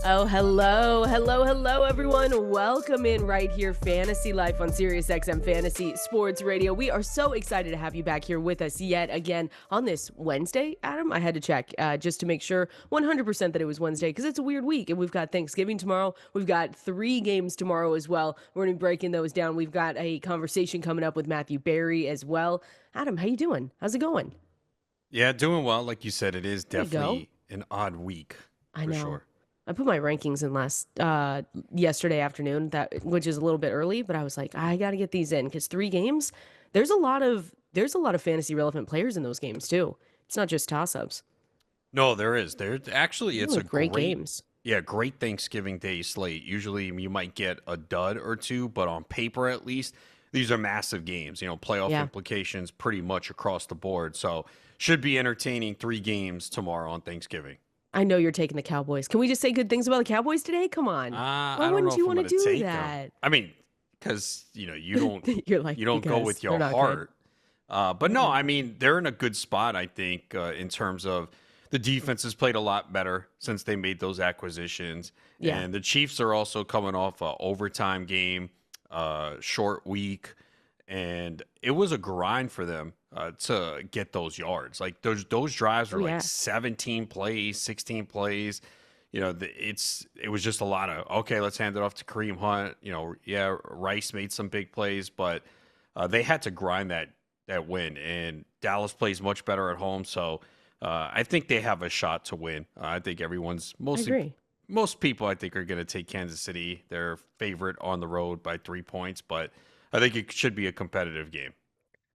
Oh, hello, everyone. Welcome in right here, Fantasy Life on Sirius XM Fantasy Sports Radio. We are so excited to have you back here with us yet again on this Wednesday, Adam. I had to check just to make sure 100% that it was Wednesday because it's a weird week and we've got Thanksgiving tomorrow. We've got 3 games tomorrow as well. We're going to be breaking those down. We've got a conversation coming up with Matthew Berry as well. Adam, how you doing? How's it going? Yeah, doing well. Like you said, it is There you go. definitely an odd week I for know. sure. I put my rankings in yesterday afternoon, which is a little bit early, but I was like, I got to get these in because 3 games. There's a lot of fantasy relevant players in those games too. It's not just toss ups. No, there is. There actually it's Really a great games. great Thanksgiving Day slate. Usually you might get a dud or two, but on paper at least, these are massive games. Playoff Yeah, implications pretty much across the board. So should be entertaining 3 games tomorrow on Thanksgiving. I know you're taking the Cowboys. Can we just say good things about the Cowboys today? Come on. Why I don't know wouldn't you if I'm want to going to do take them. that? I mean, because you don't You're like, you don't go because with they're your not good. heart. But no, I mean they're in a good spot. I think in terms of the defense has played a lot better since they made those acquisitions, Yeah. and the Chiefs are also coming off a overtime game, short week, and it was a grind for them to get those yards. Like those drives Oh were like yeah. 17 plays, 16 plays. It was just a lot of okay. Let's hand it off to Kareem Hunt. Yeah, Rice made some big plays, but they had to grind that win. And Dallas plays much better at home, so I think they have a shot to win. I think I agree. most people I think are going to take Kansas City, their favorite on the road by 3 points, but I think it should be a competitive game.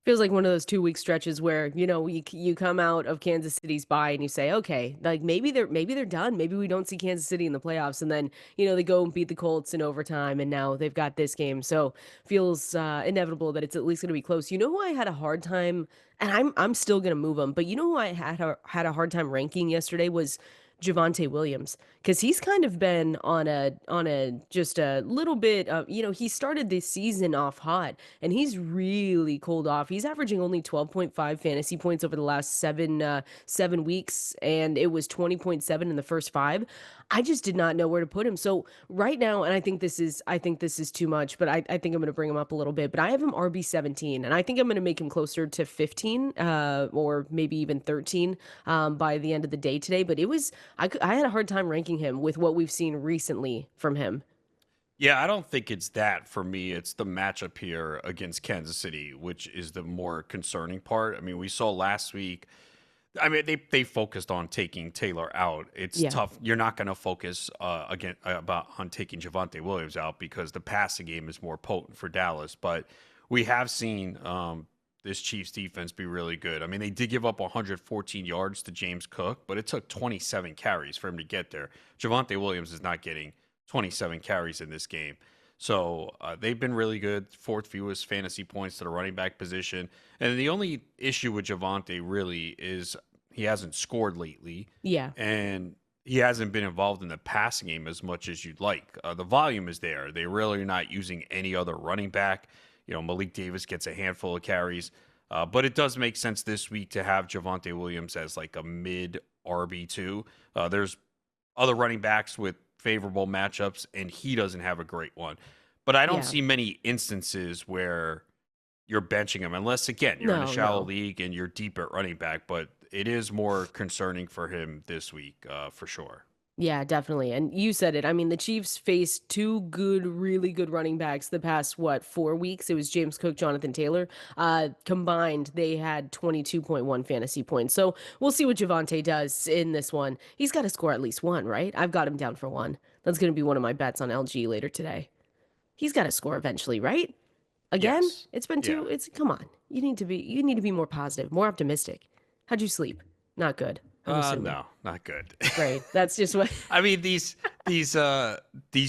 Feels like one of those 2-week stretches where you come out of Kansas City's bye and you say, okay, like maybe they're done. Maybe we don't see Kansas City in the playoffs, and then they go and beat the Colts in overtime, and now they've got this game. So feels inevitable that it's at least going to be close. You know who I had a hard time, and I'm still going to move him, but you know who I had a hard time ranking yesterday was Javonte Williams, because he's kind of been on a just a little bit of, he started this season off hot and he's really cooled off. He's averaging only 12.5 fantasy points over the last 7 weeks, and it was 20.7 in the first 5. I just did not know where to put him. So right now, and I think this is too much, but I think I'm going to bring him up a little bit. But I have him RB 17, and I think I'm going to make him closer to 15, or maybe even 13, by the end of the day today. But I had a hard time ranking him with what we've seen recently from him. Yeah, I don't think it's that for me. It's the matchup here against Kansas City, which is the more concerning part. I mean, we saw last week. I mean, they focused on taking Taylor out. It's Yeah. tough. You're not going to focus again about on taking Javonte Williams out because the passing game is more potent for Dallas. But we have seen this Chiefs defense be really good. I mean, they did give up 114 yards to James Cook, but it took 27 carries for him to get there. Javonte Williams is not getting 27 carries in this game. So they've been really good. 4th fewest fantasy points to the running back position. And the only issue with Javonte really is he hasn't scored lately. Yeah. And he hasn't been involved in the passing game as much as you'd like. The volume is there. They really are not using any other running back. Malik Davis gets a handful of carries. But it does make sense this week to have Javonte Williams as like a mid RB2. There's other running backs with favorable matchups, and he doesn't have a great one. But I don't Yeah. see many instances where you're benching him, unless, again, you're in a No, shallow no. league and you're deep at running back. But it is more concerning for him this week, for sure. Yeah, definitely. And you said it. I mean, the Chiefs faced 2 really good running backs the past, 4 weeks. It was James Cook, Jonathan Taylor. Combined, they had 22.1 fantasy points. So we'll see what Javante does in this one. He's got to score at least 1, right? I've got him down for 1. That's going to be one of my bets on LG later today. He's got to score eventually, right? Again? Yes. It's been Yeah. 2. Come on. You need to be more positive, more optimistic. How'd you sleep? Not good, I'm assuming. No, not good. Great. That's just what. I mean, these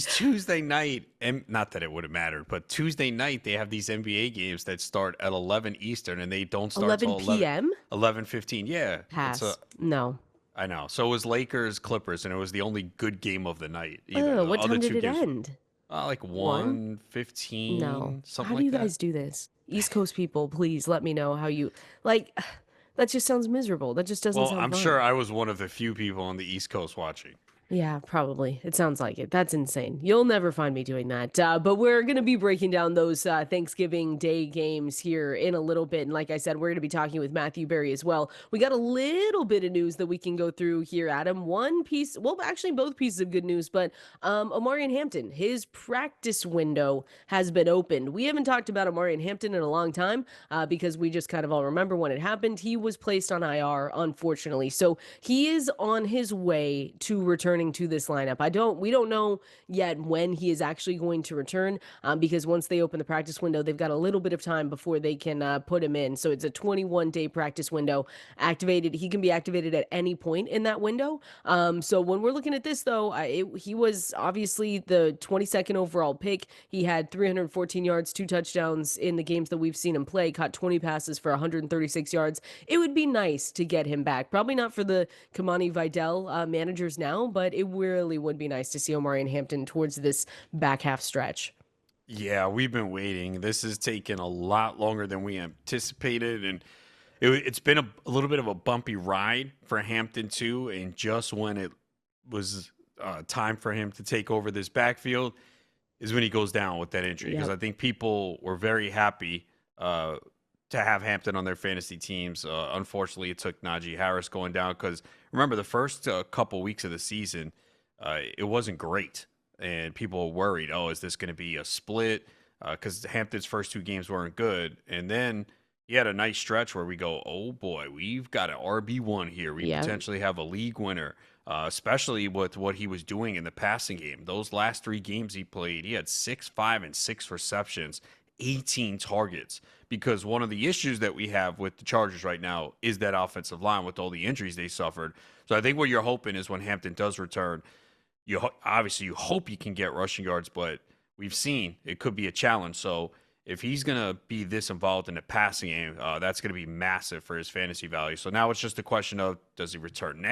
Tuesday night, and not that it would have mattered, but Tuesday night they have these NBA games that start at 11 Eastern and they don't start 11 till p.m. 11:15. Yeah, Pass. No. I know. So it was Lakers Clippers, and it was the only good game of the night. Either Oh, the what other time did 2 it games, end? like 1? 1:15, No. something How do like you that. guys do this? East Coast people, please let me know how you like. That just sounds miserable. That just doesn't Well, sound I'm sure fun. I was one of the few people on the East Coast watching. Yeah, probably. It sounds like it. That's insane. You'll never find me doing that. But we're going to be breaking down those Thanksgiving Day games here in a little bit. And like I said, we're going to be talking with Matthew Berry as well. We got a little bit of news that we can go through here, Adam. One piece, well, actually, both pieces of good news, but Omarion Hampton, his practice window has been opened. We haven't talked about Omarion Hampton in a long time because we just kind of all remember when it happened. He was placed on IR, unfortunately. So he is on his way to returning to this lineup. We don't know yet when he is actually going to return because once they open the practice window, they've got a little bit of time before they can put him in. So it's a 21-day practice window activated. He can be activated at any point in that window. So when we're looking at this, though, he was obviously the 22nd overall pick. He had 314 yards, 2 touchdowns in the games that we've seen him play, caught 20 passes for 136 yards. It would be nice to get him back. Probably not for the Kamani Vidal managers now, but it really would be nice to see Omarion Hampton towards this back half stretch. Yeah, we've been waiting. This has taken a lot longer than we anticipated, and it's been a little bit of a bumpy ride for Hampton too. And just when it was time for him to take over this backfield is when he goes down with that injury. Because Yep. I think people were very happy to have Hampton on their fantasy teams. Unfortunately, it took Najee Harris going down because remember the first couple weeks of the season, it wasn't great, and people were worried. Oh, is this going to be a split? Because Hampton's first 2 games weren't good, and then he had a nice stretch where we go, oh boy, we've got an RB1 here. We Yeah. potentially have a league winner. Especially with what he was doing in the passing game. Those last 3 games he played, he had 6, 5, and 6 receptions, 18 targets. Because one of the issues that we have with the Chargers right now is that offensive line with all the injuries they suffered. So I think what you're hoping is when Hampton does return, obviously you hope you can get rushing yards, but we've seen it could be a challenge. So if he's going to be this involved in the passing game, that's going to be massive for his fantasy value. So now it's just a question of does he return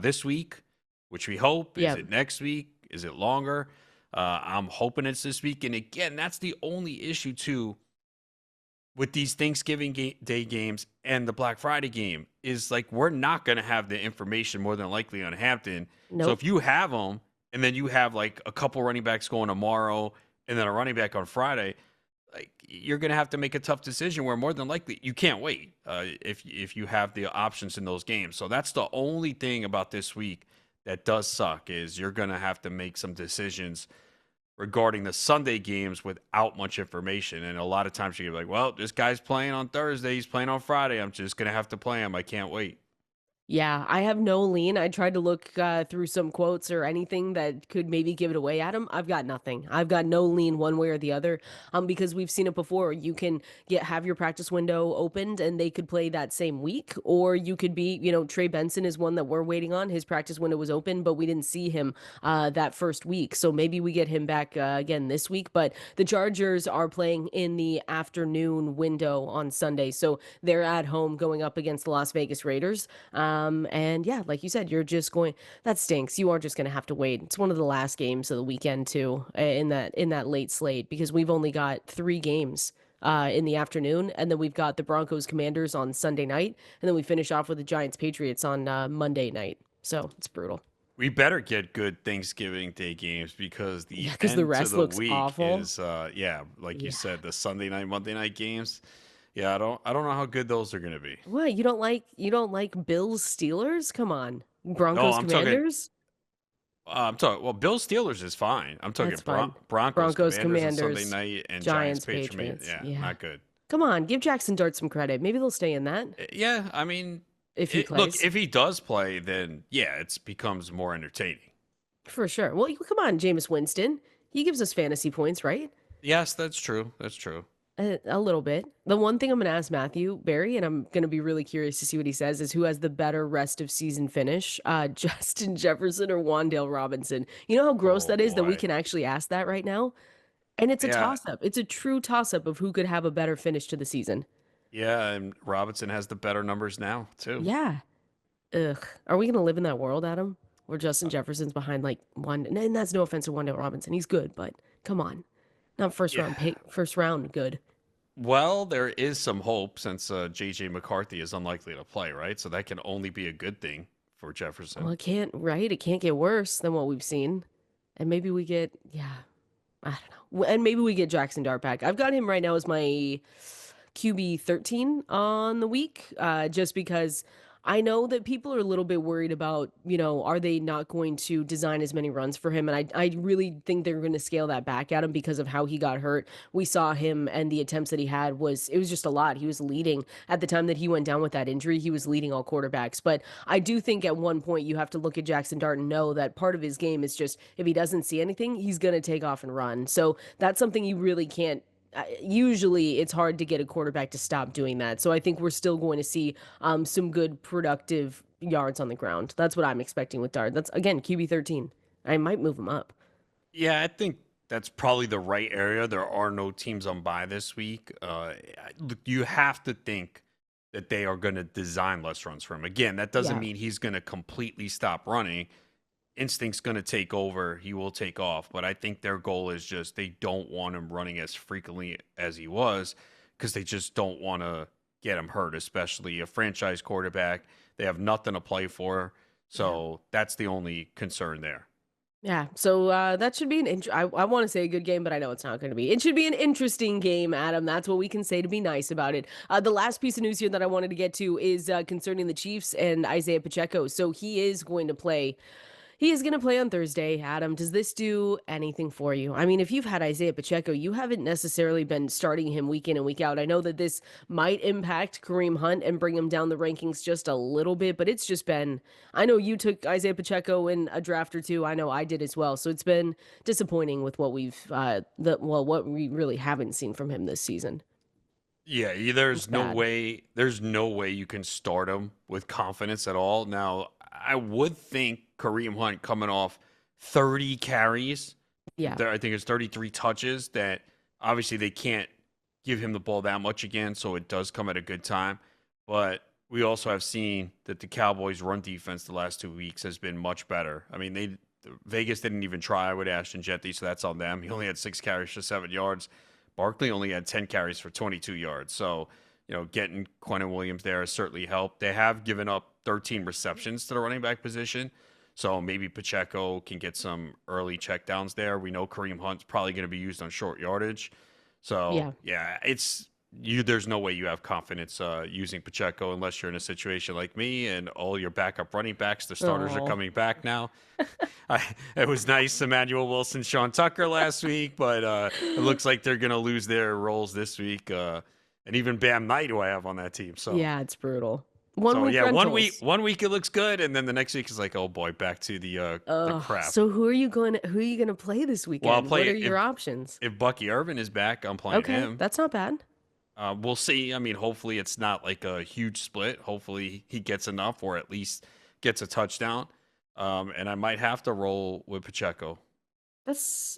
this week, which we hope. Is Yep. it next week? Is it longer? I'm hoping it's this week. And again, that's the only issue too with these Thanksgiving Day games and the Black Friday game is like we're not going to have the information more than likely on Hampton. So Nope. if you have them and then you have like a couple running backs going tomorrow and then a running back on Friday, like you're going to have to make a tough decision where more than likely you can't wait if you have the options in those games. So that's the only thing about this week that does suck is you're going to have to make some decisions regarding the Sunday games without much information. And a lot of times you're like, well, this guy's playing on Thursday. He's playing on Friday. I'm just going to have to play him. I can't wait. Yeah, I have no lean. I tried to look through some quotes or anything that could maybe give it away, Adam. I've got nothing. I've got no lean one way or the other. Because we've seen it before. You can have your practice window opened and they could play that same week, or you could be, Trey Benson is one that we're waiting on. His practice window was open, but we didn't see him that first week. So maybe we get him back again this week. But the Chargers are playing in the afternoon window on Sunday, so they're at home going up against the Las Vegas Raiders. And yeah, like you said, that stinks. You are just going to have to wait. It's one of the last games of the weekend too, in that late slate, because we've only got 3 games in the afternoon, and then we've got the Broncos Commanders on Sunday night, and then we finish off with the Giants Patriots on Monday night. So it's brutal. We better get good Thanksgiving Day games because Yeah, the because the end to rest the looks week awful. is like you Yeah. said, the Sunday night, Monday night games. Yeah, I don't know how good those are gonna be. What, you don't like Bills Steelers? Come on. No, Broncos Commanders? I'm talking. Well, Bills Steelers is fine. I'm talking That's fine. Broncos Broncos Commanders on Sunday Commanders, night and Giants Giants Patriots. Patriots. Yeah, Yeah. not good. Come on, give Jackson Dart some credit. Maybe they'll stay in that Yeah, I mean, if he look, plays. if he does play, then yeah, it becomes more entertaining. For sure. Well, come on, Jameis Winston. He gives us fantasy points, right? Yes, that's true. That's true. A little bit. The one thing I'm going to ask Matthew Barry, and I'm going to be really curious to see what he says, is who has the better rest of season finish, Justin Jefferson or Wan'Dale Robinson? You know how gross Oh that is that we boy. can actually ask that right now? And it's a Yeah, toss up. It's a true toss up of who could have a better finish to the season. yeah, and Robinson has the better numbers now too. Yeah. Ugh. Are we going to live in that world, Adam? Where Justin Jefferson's behind like one, and that's no offense to Wan'Dale Robinson. He's good, but come on. Not first Yeah. round pick, first round good. Well, there is some hope since JJ McCarthy is unlikely to play, right? So that can only be a good thing for Well, Jefferson. it can't, right? It can't get worse than what we've seen. And maybe we get, yeah, I don't know. And maybe we get Jackson Dart back. I've got him right now as my QB 13 on the week, just because I know that people are a little bit worried about, are they not going to design as many runs for him? And I really think they're going to scale that back at him because of how he got hurt. We saw him and the attempts that he had it was just a lot. He was leading at the time that he went down with that injury. He was leading all quarterbacks. But I do think at one point you have to look at Jackson Dart and know that part of his game is just if he doesn't see anything, he's going to take off and run. So that's something you really can't usually it's hard to get a quarterback to stop doing that. So I think we're still going to see some good productive yards on the ground. That's what I'm expecting with Dart. That's again QB 13. I might move him up. Yeah, I think that's probably the right area. There are no teams on bye this week. Look, you have to think that they are going to design less runs for him. Again, that doesn't Yeah. mean he's going to completely stop running. Instinct's going to take over. He will take off. But I think their goal is just they don't want him running as frequently as he was because they just don't want to get him hurt, especially a franchise quarterback. They have nothing to play for. Yeah. So that's the only concern there. Yeah, so that should be I want to say a good game, but I know it's not going to be. It should be an interesting game, Adam. That's what we can say to be nice about it. The last piece of news here that I wanted to get to is concerning the Chiefs and Isiah Pacheco. So he is going to play. He is going to play on Thursday. Adam, does this do anything for you? I mean, if you've had Isiah Pacheco, you haven't necessarily been starting him week in and week out. I know that this might impact Kareem Hunt and bring him down the rankings just a little bit, but it's just been. I know you took Isiah Pacheco in a draft or two. I know I did as well. So it's been disappointing with what what we really haven't seen from him this season. Yeah, It's there's no bad. way you can start him with confidence at all. Now, I would think Kareem Hunt coming off 30 carries, Yeah. I think it's 33 touches that obviously they can't give him the ball that much again, so it does come at a good time. But we also have seen that the Cowboys run defense the last 2 weeks has been much better. I mean, Vegas didn't even try with Ashton Jetty, so that's on them. He only had 6 carries for 7 yards. Barkley only had 10 carries for 22 yards. So, getting Quentin Williams there has certainly helped. They have given up 13 receptions to the running back position. So maybe Pacheco can get some early checkdowns there. We know Kareem Hunt's probably going to be used on short yardage. So, Yeah. yeah, there's no way you have confidence using Pacheco unless you're in a situation like me and all your backup running backs, the starters are Oh. coming back now. It was nice, Emmanuel Wilson, Sean Tucker last week, but it looks like they're going to lose their roles this week. And even Bam Knight, who I have on that team. So, Yeah, it's brutal. 1 week yeah, rentals. 1 week it looks good, and then the next week is like, oh boy, back to the crap. So who are you going to play this Well, I'll weekend? What play are it your options? if Bucky Irvin is back. I'm playing Okay, him. that's not bad. We'll see. I mean, hopefully it's not like a huge split. Hopefully he gets enough, or at least gets a touchdown. And I might have to roll with Pacheco. That's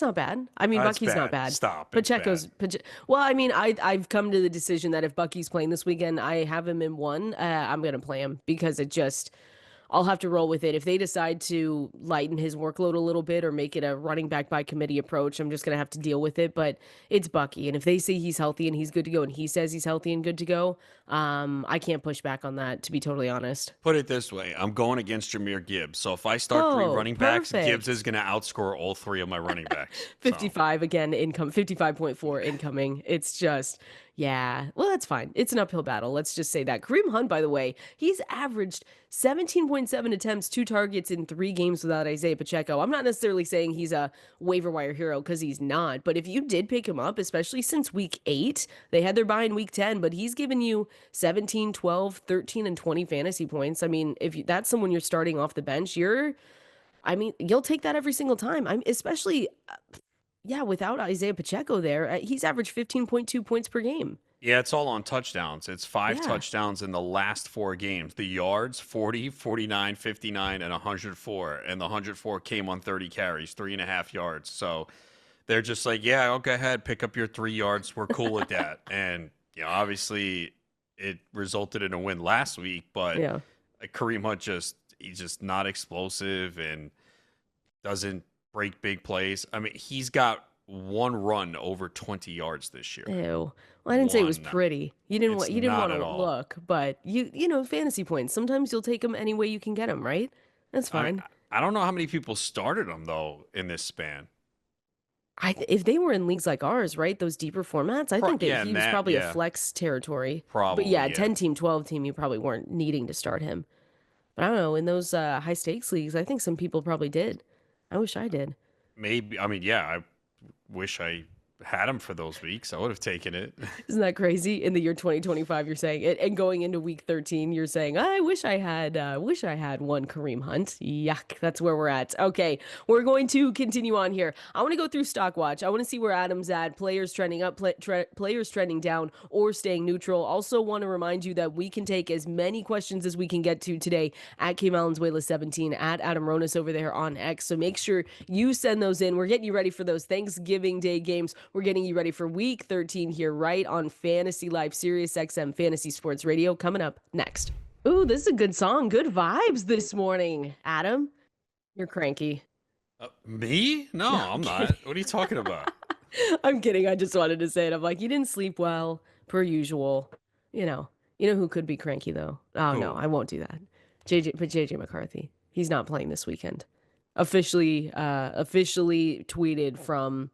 not bad. I mean, It's Bucky's not bad. bad. Stop. It's bad. Well, I mean, I've come to the decision that if Bucky's playing this weekend, I have him in one. I'm gonna play him because it just I'll have to roll with it. If they decide to lighten his workload a little bit or make it a running back by committee approach, I'm just going to have to deal with it. But it's Bucky. And if they say he's healthy and he's good to go and he says he's healthy and good to go, I can't push back on that, to be totally honest. Put it this way: I'm going against Jameer Gibbs. So if I start three Oh, running backs, Gibbs is perfect. going to outscore all three of my running backs. So 55 again, income 55.4 incoming. It's just, yeah. Well, that's fine. It's an uphill battle. Let's just say that. Kareem Hunt, by the way, he's averaged 17.7 attempts, 2 targets in 3 games without Isiah Pacheco. I'm not necessarily saying he's a waiver wire hero because he's not, but if you did pick him up, especially since week 8, they had their bye in week 10, but he's given you 17, 12, 13, and 20 fantasy points. I mean, if that's someone you're starting off the bench, I mean, you'll take that every single time. I'm especially, yeah, without Isiah Pacheco there, he's averaged 15.2 points per game. yeah, it's all on touchdowns. It's 5 touchdowns Yeah. in the last 4 games. The yards 40, 49, 59, and 104. And the 104 came on 30 carries, 3.5 yards. So they're just like, yeah, I'll go ahead, pick up your 3 yards. We're cool with that. And obviously it resulted in a win last week, but Yeah. Kareem Hunt he's just not explosive and doesn't break big plays. I mean, he's got one run over 20 yards this year. Ew. Well, I didn't say it was One. pretty. It's You didn't not want to at all. look, but fantasy points. Sometimes you'll take them any way you can get them, right? That's I fine. I don't know how many people started him though in this span. If they were in leagues like ours, right, those deeper formats, I think that Yeah, he and was that, probably a yeah, flex territory. But probably, yeah, yeah. 10 team, 12 team, you probably weren't needing to start him. But I don't know, in those high stakes leagues, I think some people probably did. I wish I did. Maybe, I mean, yeah, I wish I had him for those weeks. I would have taken it. Isn't that crazy? In the year 2025, you're saying it, and going into week 13, you're saying, I wish I had one Kareem Hunt. Yuck, that's where we're at. Okay, we're going to continue on here. I want to go through stock watch. I want to see where Adam's at. Players trending up, players trending down, or staying neutral. Also, want to remind you that we can take as many questions as we can get to today at K Valenzuela 17 at Adam Ronis over there on X. So make sure you send those in. We're getting you ready for those Thanksgiving Day games. We're getting you ready for week 13 here, right on Fantasy Life, Sirius XM Fantasy Sports Radio, coming up next. Ooh, this is a good song. Good vibes this morning. Adam, you're cranky. Me? No, No, I'm I'm kidding. not. What are you talking about? I'm kidding. I just wanted to say it. I'm like, you didn't sleep well, per usual. You know, you know who could be cranky though. Oh no, Who? I won't do that. JJ McCarthy. He's not playing this weekend. Officially tweeted from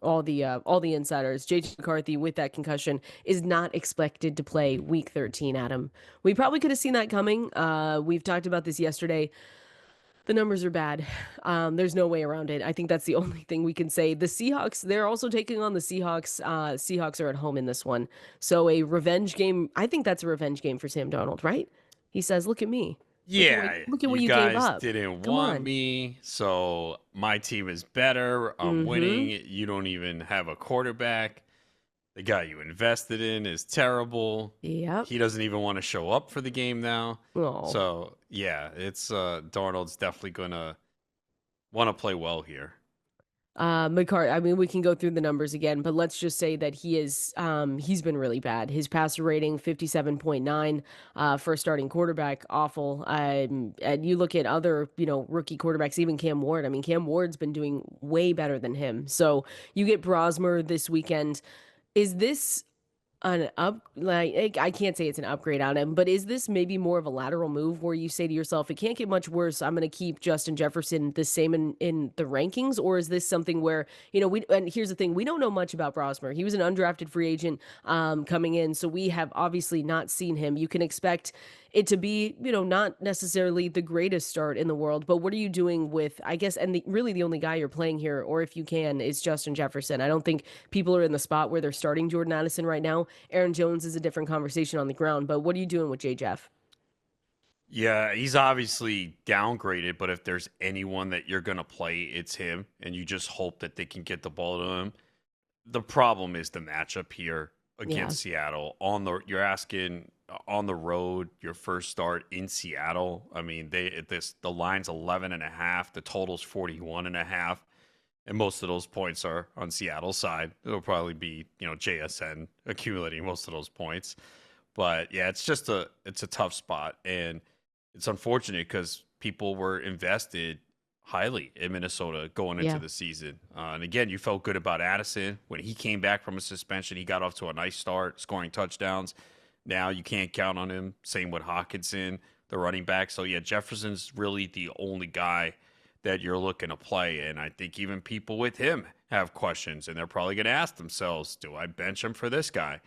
all the insiders. JJ McCarthy with that concussion is not expected to play week 13. Adam, we probably could have seen that coming. We've talked about this yesterday. The numbers are bad. There's no way around it. I think that's the only thing we can say. The Seahawks, they're also taking on the Seahawks. Seahawks are at home in this one. So a revenge game. I think that's a revenge game for Sam Darnold, right? He says, look at me. Yeah, Look at you what you gave guys up. didn't Come want on. me, so my team is better. I'm Mm-hmm. winning. You don't even have a quarterback. The guy you invested in is terrible. Yep. He doesn't even want to show up for the game now. Oh. So yeah, it's Darnold's definitely gonna want to play well here. McCart, I mean, we can go through the numbers again, but let's just say that he's been really bad. His passer rating, 57.9, for a starting quarterback, awful. And you look at other, rookie quarterbacks, even Cam Ward. I mean, Cam Ward's been doing way better than him. So you get Brosmer this weekend. Is this an up like I can't say it's an upgrade on him, but is this maybe more of a lateral move where you say to yourself, it can't get much worse. I'm going to keep Justin Jefferson the same in the rankings, or is this something where we and here's the thing, we don't know much about Brosmer. He was an undrafted free agent coming in, so we have obviously not seen him. You can expect it to be not necessarily the greatest start in the world, but what are you doing with I guess and really the only guy you're playing here, or if you can, is Justin Jefferson. I don't think people are in the spot where they're starting Jordan Addison right now. Aaron Jones is a different conversation on the ground, but what are you doing with J. Jeff? Yeah, he's obviously downgraded, but if there's anyone that you're gonna play, it's him, and you just hope that they can get the ball to him. The problem is the matchup here Yeah. against Seattle. You're asking on the road, your first start in Seattle. I mean, the line's 11 and a half, the total's 41 and a half, and most of those points are on Seattle's side. It'll probably be, JSN accumulating most of those points. But yeah, it's a tough spot, and it's unfortunate because people were invested highly in Minnesota going into Yeah. the season. And again, you felt good about Addison when he came back from a suspension. He got off to a nice start, scoring touchdowns. Now you can't count on him. Same with Hawkinson, the running back. So yeah, Jefferson's really the only guy that you're looking to play. And I think even people with him have questions, and they're probably going to ask themselves, do I bench him for this guy?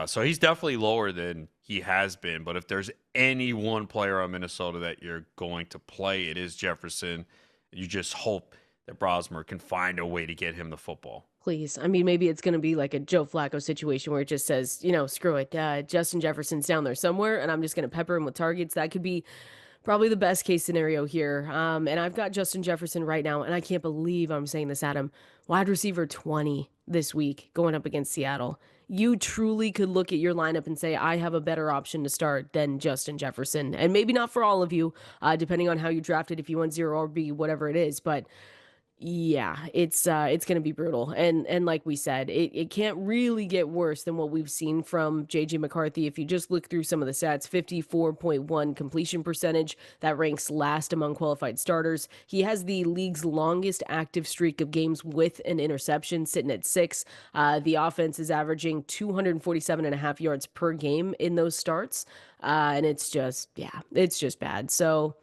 So he's definitely lower than he has been. But if there's any one player on Minnesota that you're going to play, it is Jefferson. You just hope that Brosmer can find a way to get him the football. Please. I mean, maybe it's going to be like a Joe Flacco situation where it just says, screw it. Justin Jefferson's down there somewhere, and I'm just going to pepper him with targets. That could be probably the best case scenario here. And I've got Justin Jefferson right now, and I can't believe I'm saying this, Adam. Wide receiver 20 this week going up against Seattle. You truly could look at your lineup and say, I have a better option to start than Justin Jefferson. And maybe not for all of you, depending on how you drafted, if you want zero RB, whatever it is. But Yeah, it's gonna be brutal. And like we said, it can't really get worse than what we've seen from JJ McCarthy. If you just look through some of the stats, 54.1 completion percentage, that ranks last among qualified starters. He has the league's longest active streak of games with an interception, sitting at 6. The offense is averaging 247 and a half yards per game in those starts. And it's just, yeah, it's just bad. So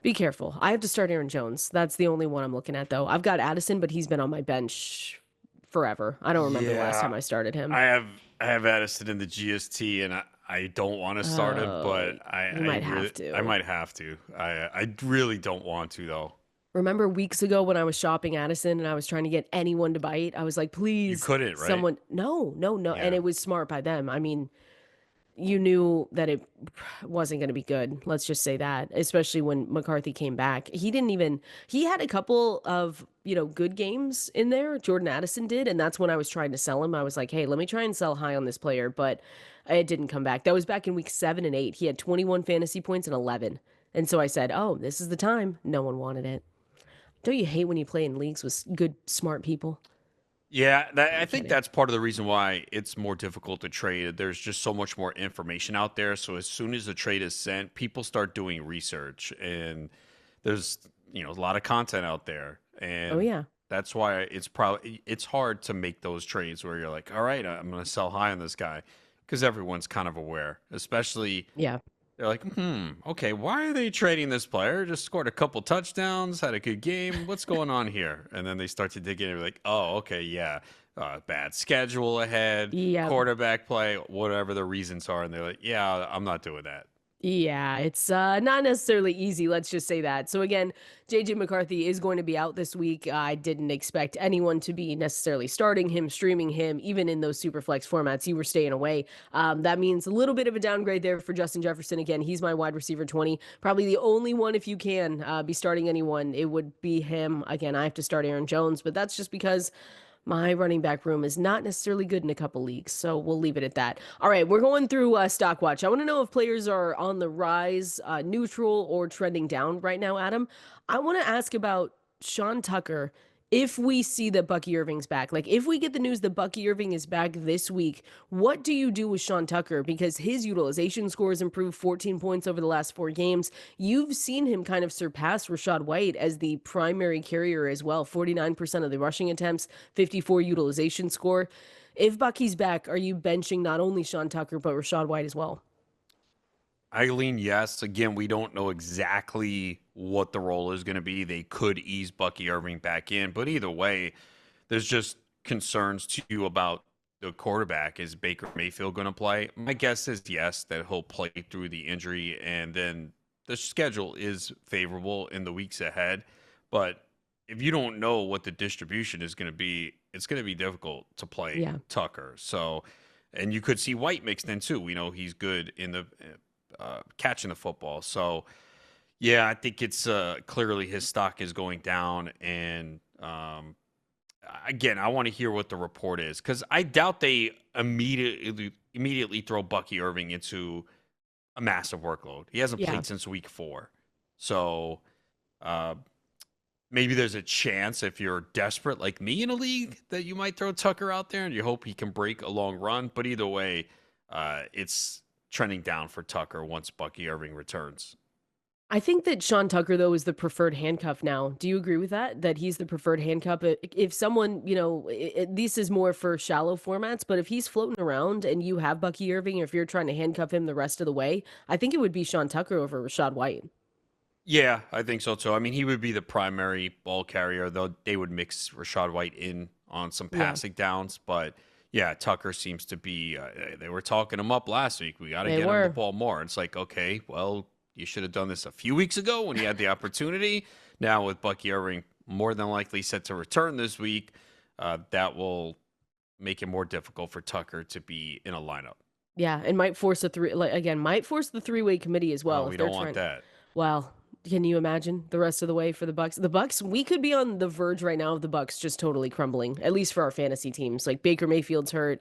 be careful. I have to start Aaron Jones. That's the only one I'm looking at, though. I've got Addison, but he's been on my bench forever. I don't remember the last Yeah, time I started him. I have I have Addison in the GST, and I don't want to start him, Oh, but I you I might really have I to. might have to. I really don't want to though. Remember weeks ago when I was shopping Addison and I was trying to get anyone to bite? I was like, You please, couldn't, right? someone. No, no, no. And Yeah. it was smart by them. I mean, you knew that it wasn't going to be good. Let's just say that, especially when McCarthy came back. He had a couple of, good games in there. Jordan Addison did. And that's when I was trying to sell him. I was like, hey, let me try and sell high on this player. But it didn't come back. That was back in week 7 and 8. He had 21 fantasy points and 11. And so I said, oh, this is the time. No one wanted it. Don't you hate when you play in leagues with good, smart people? Yeah, I'm I think kidding. that's part of the reason why it's more difficult to trade. There's just so much more information out there. So as soon as the trade is sent, people start doing research, and there's a lot of content out there, Oh, and yeah. that's why it's hard to make those trades where you're like, all right, I'm going to sell high on this guy because everyone's kind of aware, especially Yeah. they're like, okay, why are they trading this player? Just scored a couple touchdowns, had a good game. What's going on here? And then they start to dig in and be like, oh, okay, yeah, bad schedule ahead, Yeah. quarterback play, whatever the reasons are. And they're like, yeah, I'm not doing that. Yeah, it's not necessarily easy, let's just say that. So again, JJ McCarthy is going to be out this week. I didn't expect anyone to be necessarily starting him, streaming him, even in those super flex formats. You were staying away. That means a little bit of a downgrade there for Justin Jefferson. Again, he's my wide receiver 20. Probably the only one, if you can be starting anyone, it would be him. Again, I have to start Aaron Jones, but that's just because my running back room is not necessarily good in a couple leagues, so we'll leave it at that. All right, we're going through Stock Watch. I want to know if players are on the rise, neutral, or trending down right now, Adam. I want to ask about Sean Tucker. If we see that Bucky Irving's back, like if we get the news that Bucky Irving is back this week, what do you do with Sean Tucker? Because his utilization score has improved 14 points over the last 4 games. You've seen him kind of surpass Rachaad White as the primary carrier as well. 49% of the rushing attempts, 54 utilization score. If Bucky's back, are you benching not only Sean Tucker, but Rachaad White as well? I lean yes. Again, we don't know exactly what the role is going to be. They could ease Bucky Irving back in, but either way, there's just concerns too about the quarterback. Is Baker Mayfield going to play? My guess is yes, that he'll play through the injury, and then the schedule is favorable in the weeks ahead. But if you don't know what the distribution is going to be, it's going to be difficult to play Yeah. Tucker. So, and you could see White mixed in too. We know he's good in the catching the football. So, yeah, I think it's clearly his stock is going down, and again, I want to hear what the report is because I doubt they immediately throw Bucky Irving into a massive workload. He hasn't Yeah. played since week 4, so uh, maybe there's a chance if you're desperate like me in a league that you might throw Tucker out there and you hope he can break a long run. But either way, it's trending down for Tucker once Bucky Irving returns. I think that Sean Tucker, though, is the preferred handcuff now. Do you agree with that? That he's the preferred handcuff? If someone, this is more for shallow formats, but if he's floating around and you have Bucky Irving, or if you're trying to handcuff him the rest of the way, I think it would be Sean Tucker over Rachaad White. Yeah, I think so too. I mean, he would be the primary ball carrier, though they would mix Rachaad White in on some Yeah, passing downs. But yeah, Tucker seems to be, they were talking him up last week. We got to they get him the were. ball more. It's like, okay, well, you should have done this a few weeks ago when you had the opportunity. Now, with Bucky Irving more than likely set to return this week, that will make it more difficult for Tucker to be in a lineup. Yeah, and might force a three, like, again, might force the three-way committee as Oh, well if we they're don't want trying. that. Well, can you imagine the rest of the way for the Bucks? The Bucks, we could be on the verge right now of the Bucks just totally crumbling, at least for our fantasy teams. Like Baker Mayfield's hurt.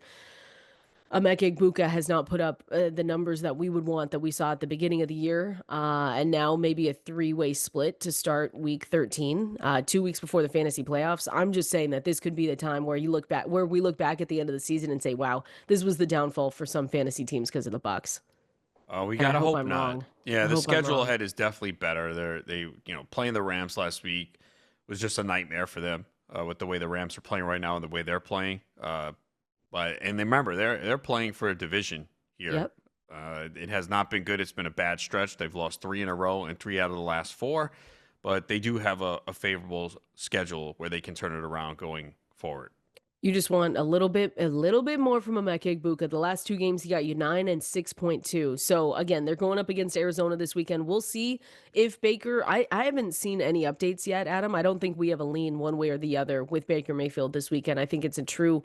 Emeka Egbuka has not put up the numbers that we would want that we saw at the beginning of the year, and now maybe a three-way split to start week 13, 2 weeks before the fantasy playoffs. I'm just saying that this could be the time where we look back at the end of the season and say, "Wow, this was the downfall for some fantasy teams because of the Bucks." We And I gotta hope hope I'm not. wrong. Yeah, I the hope I'm schedule wrong. ahead is definitely better. Playing the Rams last week was just a nightmare for them with the way the Rams are playing right now and the way they're playing. But and remember, they're playing for a division here. Yep. It has not been good. It's been a bad stretch. They've lost three in a row and three out of the last four, but they do have a favorable schedule where they can turn it around going forward. You just want a little bit more from Emeka Egbuka. The last two games, he got you 9 and 6.2. So again, they're going up against Arizona this weekend. We'll see if Baker. I haven't seen any updates yet, Adam. I don't think we have a lean one way or the other with Baker Mayfield this weekend. I think it's a true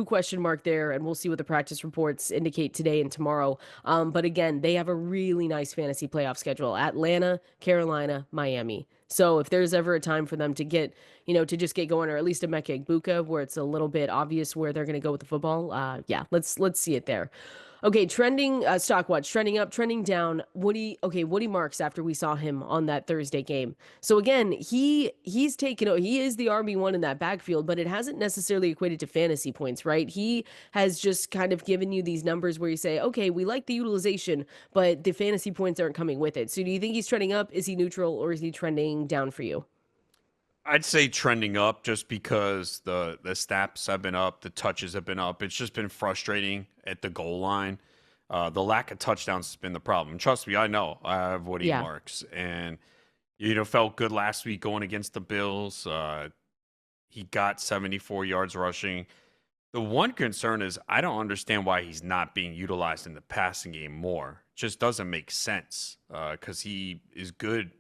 question mark there, and we'll see what the practice reports indicate today and tomorrow. But again, they have a really nice fantasy playoff schedule: Atlanta, Carolina, Miami. So if there's ever a time for them to to just get going, or at least a Emeka Egbuka, where it's a little bit obvious where they're going to go with the football. Yeah, let's see it there. Okay, trending stock watch, trending up, trending down. Woody Marks after we saw him on that Thursday game. So again, he is the RB1 in that backfield, but it hasn't necessarily equated to fantasy points, right? He has just kind of given you these numbers where you say, okay, we like the utilization, but the fantasy points aren't coming with it. So do you think he's trending up? Is he neutral, or is he trending down for you? I'd say trending up just because the snaps have been up, the touches have been up. It's just been frustrating at the goal line. The lack of touchdowns has been the problem. Trust me, I know. I have Woody Yeah. Marks, and felt good last week going against the Bills. He got 74 yards rushing. The one concern is I don't understand why he's not being utilized in the passing game more. Just doesn't make sense because he is good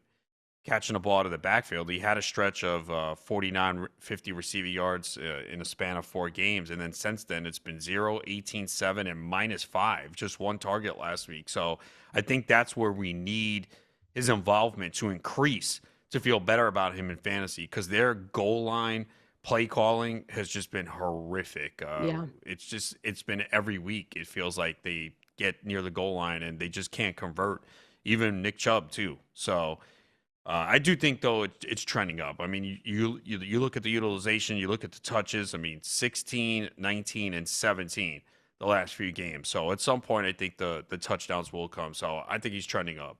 catching the ball out of the backfield. He had a stretch of 49, 50 receiving yards in a span of 4 games. And then since then, it's been 0, 18, 7, and -5, just one target last week. So I think that's where we need his involvement to increase to feel better about him in fantasy because their goal line play calling has just been horrific. Yeah. It's been every week. It feels like they get near the goal line and they just can't convert. Even Nick Chubb, too. So, I do think though it's trending up. I mean, you look at the utilization, you look at the touches. I mean, 16, 19, and 17 the last few games. So at some point, I think the touchdowns will come. So I think he's trending up.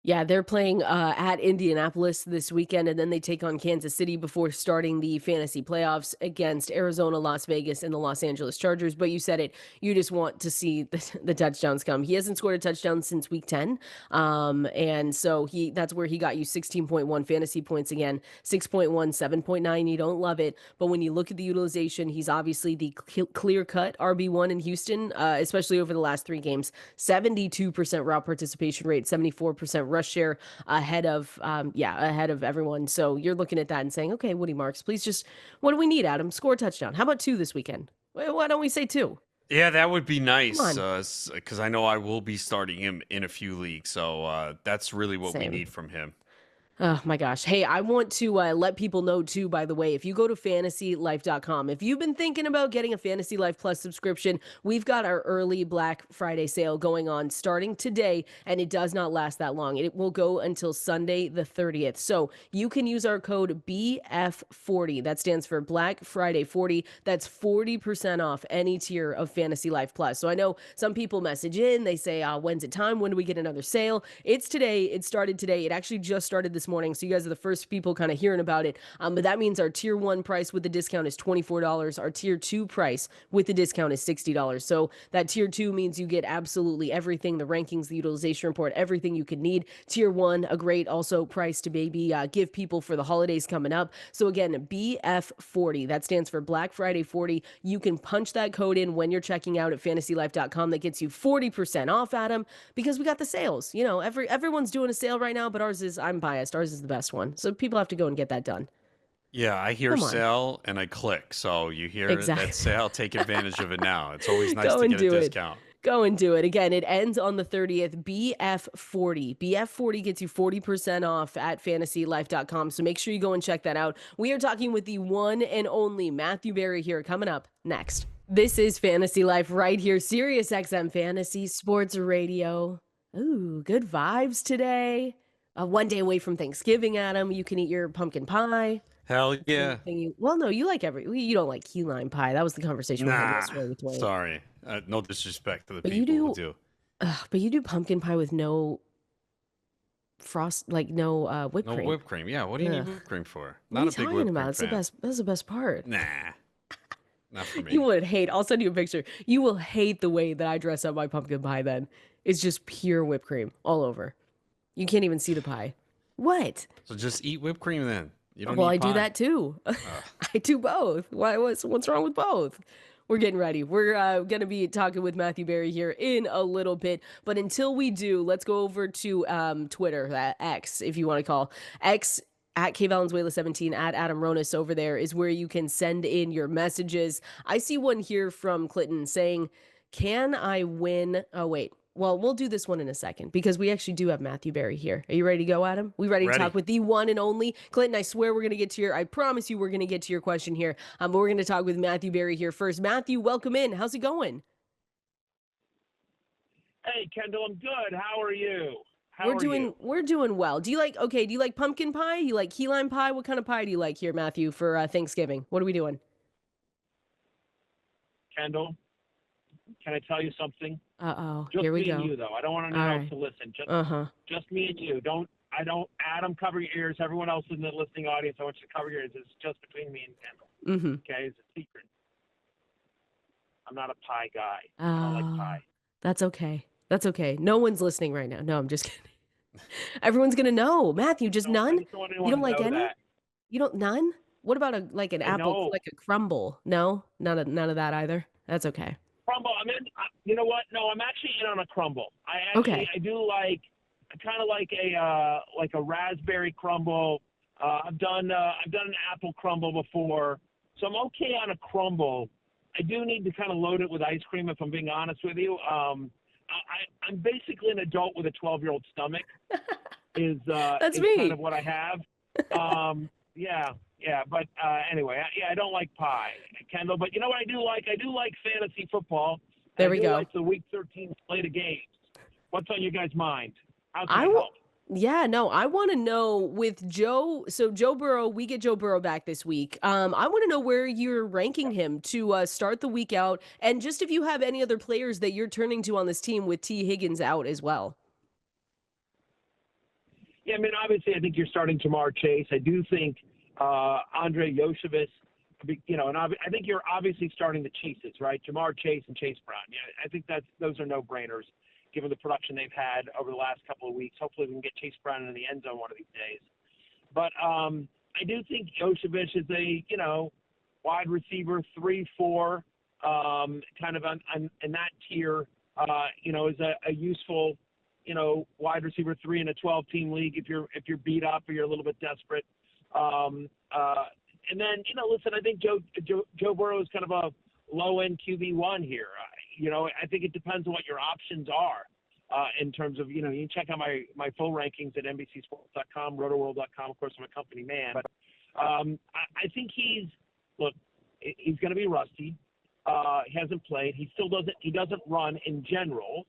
Yeah, they're playing at Indianapolis this weekend, and then they take on Kansas City before starting the fantasy playoffs against Arizona, Las Vegas, and the Los Angeles Chargers. But you said it, you just want to see the touchdowns come. He hasn't scored a touchdown since week 10. And so that's where he got you 16.1 fantasy points again, 6.1, 7.9. You don't love it. But when you look at the utilization, he's obviously the clear cut RB1 in Houston, especially over the last 3 games. 72% route participation rate, 74% rush share, ahead of everyone. So you're looking at that and saying, okay, Woody Marks, please just, what do we need, Adam? Score a touchdown. How about 2 this weekend? Why don't we say 2? Yeah, that would be Come nice on. because I know I will be starting him in a few leagues. So that's really what we Same. need from him. Oh my gosh. Hey, I want to let people know too, by the way, if you go to fantasylife.com, if you've been thinking about getting a Fantasy Life Plus subscription, we've got our early Black Friday sale going on starting today, and it does not last that long. It will go until Sunday the 30th. So you can use our code BF40. That stands for Black Friday 40. That's 40% off any tier of Fantasy Life Plus. So I know some people message in, they say, when's it time? When do we get another sale? It's today. It started today. It actually just started this morning. So you guys are the first people kind of hearing about it. But that means our tier 1 price with the discount is $24. Our tier 2 price with the discount is $60. So that tier 2 means you get absolutely everything, the rankings, the utilization report, everything you could need. Tier 1, a great also price to maybe give people for the holidays coming up. So again, BF40, that stands for Black Friday 40. You can punch that code in when you're checking out at fantasylife.com. That gets you 40% off, Adam, because we got the sales. Everyone's doing a sale right now, but I'm biased. Ours is the best one. So people have to go and get that done. Yeah, I hear Come on. sell and I click. So you hear that Exactly. sale, take advantage of it now. It's always nice Go to and get a do it. discount. Go and do it. Again, it ends on the 30th. BF40. BF40 gets you 40% off at fantasylife.com. So make sure you go and check that out. We are talking with the one and only Matthew Berry here coming up next. This is Fantasy Life right here, Sirius XM Fantasy Sports Radio. Ooh, good vibes today. One day away from Thanksgiving, Adam. You can eat your pumpkin pie. Hell yeah. Thing you, well, no, you like you don't like key lime pie. That was the conversation we had Nah, yesterday with Dwayne. sorry. No disrespect to the But you people who do, do. but you do pumpkin pie with no frost, like no whipped No cream. whipped cream. Yeah, what do you need Ugh. whipped cream for? What are Not you a big talking whipped about? cream That's the fan. best. That's the best part. Nah, not for You me. would hate. I'll send you a picture. You will hate the way that I dress up my pumpkin pie. Then it's just pure whipped cream all over. You can't even see the pie. What? So just eat whipped cream then. You don't Well, need I do pie. that too. Ugh. I do both. What's wrong with both? We're getting ready. We're going to be talking with Matthew Berry here in a little bit. But until we do, let's go over to Twitter, X, if you want to call X. At KValenzuela17, at Adam Ronis over there is where you can send in your messages. I see one here from Clinton saying, can I win? Oh, wait. Well, we'll do this one in a second because we actually do have Matthew Berry here. Are you ready to go, Adam? We ready to Ready. talk with the one and only Clinton? I swear we're going to get to I promise you we're going to get to your question here. But we're going to talk with Matthew Berry here first. Matthew, welcome in. How's it going? Hey, Kendall, I'm good. How are you? We're doing well. Do you like pumpkin pie? You like key lime pie? What kind of pie do you like here, Matthew, for Thanksgiving? What are we doing? Kendall, can I tell you something? Uh-oh. Just Here we me go. and you, though. I don't want anyone else to listen. Just me and you. Adam, cover your ears. Everyone else in the listening audience, I want you to cover your ears. It's just between me and Kendall. Okay? It's a secret. I'm not a pie guy. I don't like pie. That's okay. That's okay. No one's listening right now. No, I'm just kidding. Everyone's gonna know. Matthew, just none? I just don't want You anyone don't to like know any? that. You don't none? What about an I apple, know. like a crumble? No? None of that either? That's okay. Crumble. You know what? No, I'm actually in on a crumble. Okay. I kind of like a raspberry crumble. I've done an apple crumble before, so I'm okay on a crumble. I do need to kind of load it with ice cream, if I'm being honest with you. I'm basically an adult with a 12-year-old stomach. That's is me. kind of what I have. Yeah. But anyway, I don't like pie, Kendall. But you know what I do like? I do like fantasy football. There we go. I do like the Week 13 slate of games. What's on your guys' mind? How can I I will. help? Yeah, no, I want to know with Joe. So Joe Burrow, we get Joe Burrow back this week. I want to know where you're ranking him to start the week out, and just if you have any other players that you're turning to on this team with Tee Higgins out as well. Yeah, obviously, I think you're starting Jamar Chase. I do think Andre Yoshevich, and I think you're obviously starting the Chiefs, right? Jamar Chase and Chase Brown. Yeah, I think those are no-brainers, given the production they've had over the last couple of weeks. Hopefully we can get Chase Brown in the end zone one of these days. But I do think Yoshevich is a, wide receiver 3-4, kind of in that tier, is a useful, wide receiver 3 in a 12-team league if you're beat up or you're a little bit desperate. And then, listen, I think Joe Burrow is kind of a low-end QB1 here. I think it depends on what your options are in terms of, you can check out my full rankings at NBCSports.com, rotoworld.com. Of course, I'm a company man. But I think he's going to be rusty. He hasn't played. He doesn't run in general.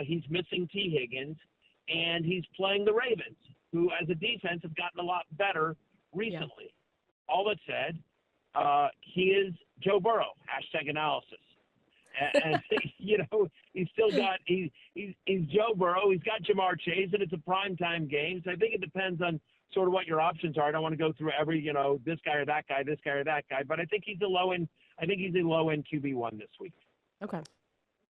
He's missing Tee Higgins, and he's playing the Ravens, who as a defense have gotten a lot better recently. Yeah. All that said, he is Joe Burrow, #analysis. And he's still got he's Joe Burrow. He's got Jamar Chase, and it's a primetime game. So I think it depends on sort of what your options are. I don't want to go through every this guy or that guy, this guy or that guy. But I think he's a low end QB1 this week. Okay.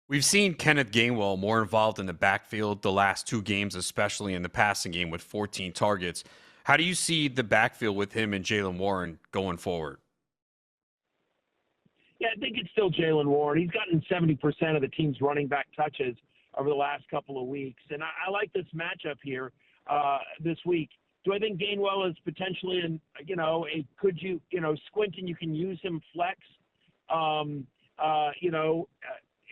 We've seen Kenneth Gainwell more involved in the backfield the last 2 games, especially in the passing game with 14 targets. How do you see the backfield with him and Jaylen Warren going forward? Yeah, I think it's still Jaylen Warren. He's gotten 70% of the team's running back touches over the last couple of weeks. And I like this matchup here this week. Do I think Gainwell is potentially could you squint and you can use him flex,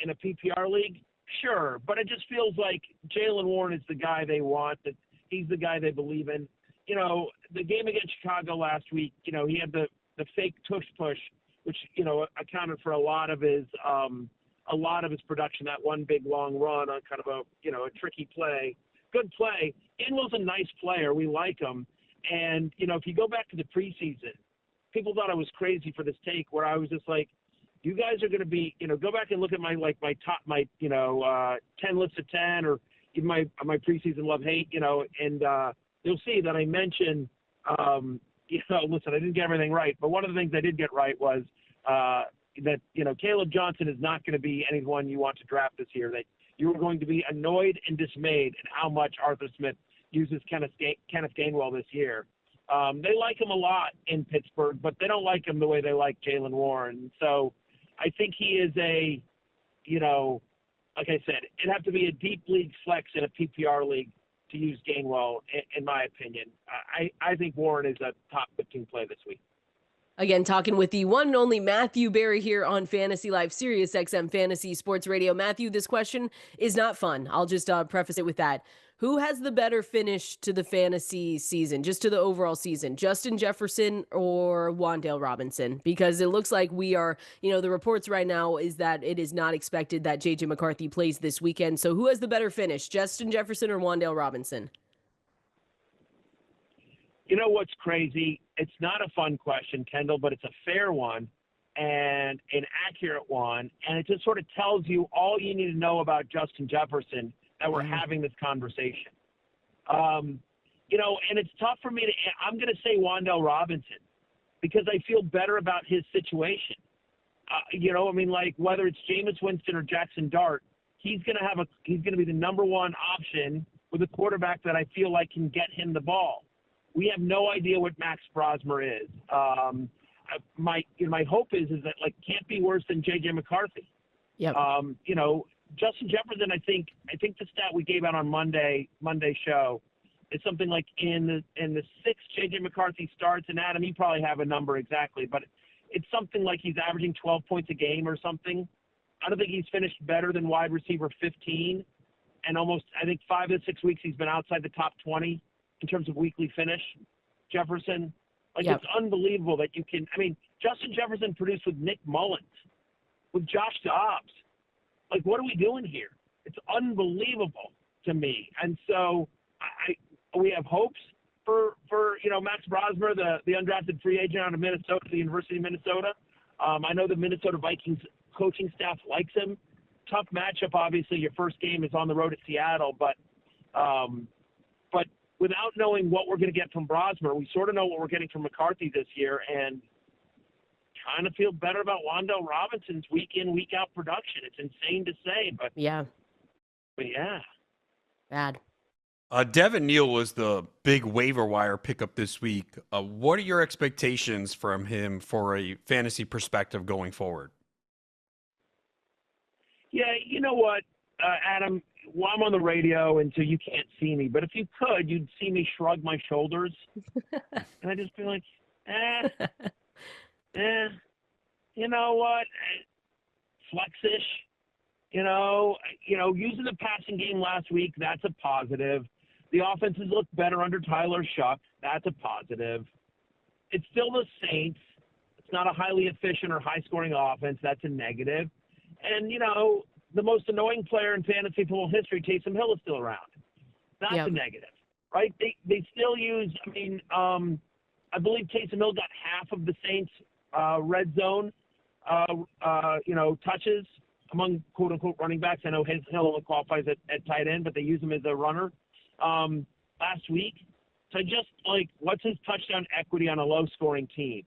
in a PPR league? Sure. But it just feels like Jaylen Warren is the guy they want, that he's the guy they believe in. The game against Chicago last week, he had the fake tush push, which accounted for a lot of his production. That one big long run on kind of a tricky play, good play. Gainwell's a nice player. We like him, and if you go back to the preseason, people thought I was crazy for this take where I was just like, you guys are going to be, go back and look at my top 10 list of 10 or even my preseason love-hate, and you'll see that I mentioned, listen, I didn't get everything right, but one of the things I did get right was that, Caleb Johnson is not going to be anyone you want to draft this year, that you are going to be annoyed and dismayed at how much Arthur Smith uses Kenneth Gainwell this year. They like him a lot in Pittsburgh, but they don't like him the way they like Jaylen Warren. So I think he is like I said, it'd have to be a deep league flex in a PPR league to use Gainwell, in my opinion. I think Warren is a top 15 play this week. Again, talking with the one and only Matthew Berry here on Fantasy Life, Sirius XM Fantasy Sports Radio. Matthew, this question is not fun. I'll just preface it with that. Who has the better finish to the fantasy season, just to the overall season, Justin Jefferson or Wan'Dale Robinson? Because it looks like we are, the reports right now is that it is not expected that JJ McCarthy plays this weekend. So who has the better finish, Justin Jefferson or Wan'Dale Robinson? You know what's crazy? It's not a fun question, Kendall, but it's a fair one and an accurate one. And it just sort of tells you all you need to know about Justin Jefferson that we're having this conversation. And it's tough for me I'm going to say Wan'Dale Robinson because I feel better about his situation. Whether it's Jameis Winston or Jackson Dart, he's going to be the number one option with a quarterback that I feel like can get him the ball. We have no idea what Max Brosmer is. My hope is that can't be worse than JJ McCarthy. Yep. Justin Jefferson, I think the stat we gave out on Monday show is something like in the 6 JJ McCarthy starts, and Adam, you probably have a number exactly, but it's something like he's averaging 12 points a game or something. I don't think he's finished better than wide receiver 15, and almost, I think 5 to 6 weeks he's been outside the top 20 in terms of weekly finish. Jefferson, It's unbelievable that you can. Justin Jefferson produced with Nick Mullins, with Josh Dobbs. What are we doing here? It's unbelievable to me. And so we have hopes for Max Brosmer, the undrafted free agent out of Minnesota, the University of Minnesota. I know the Minnesota Vikings coaching staff likes him. Tough matchup, obviously. Your first game is on the road at Seattle, but without knowing what we're going to get from Brosmer, we sort of know what we're getting from McCarthy this year, and kind of feel better about Wan'Dale Robinson's week in, week out production. It's insane to say, but yeah. Bad. Devin Neal was the big waiver wire pickup this week. What are your expectations from him for a fantasy perspective going forward? Yeah, you know what, Adam? Well, I'm on the radio, and so you can't see me. But if you could, you'd see me shrug my shoulders, and I'd just be like, you know what, flex-ish. Using the passing game last week, that's a positive. The offenses look better under Tyler Shuck. That's a positive. It's still the Saints. It's not a highly efficient or high-scoring offense. That's a negative. And, the most annoying player in fantasy football history, Taysom Hill, is still around. That's a negative, right? They still use, I believe Taysom Hill got half of the Saints' red zone, touches among quote-unquote running backs. I know Hill only qualifies at tight end, but they use him as a runner last week. So what's his touchdown equity on a low-scoring team?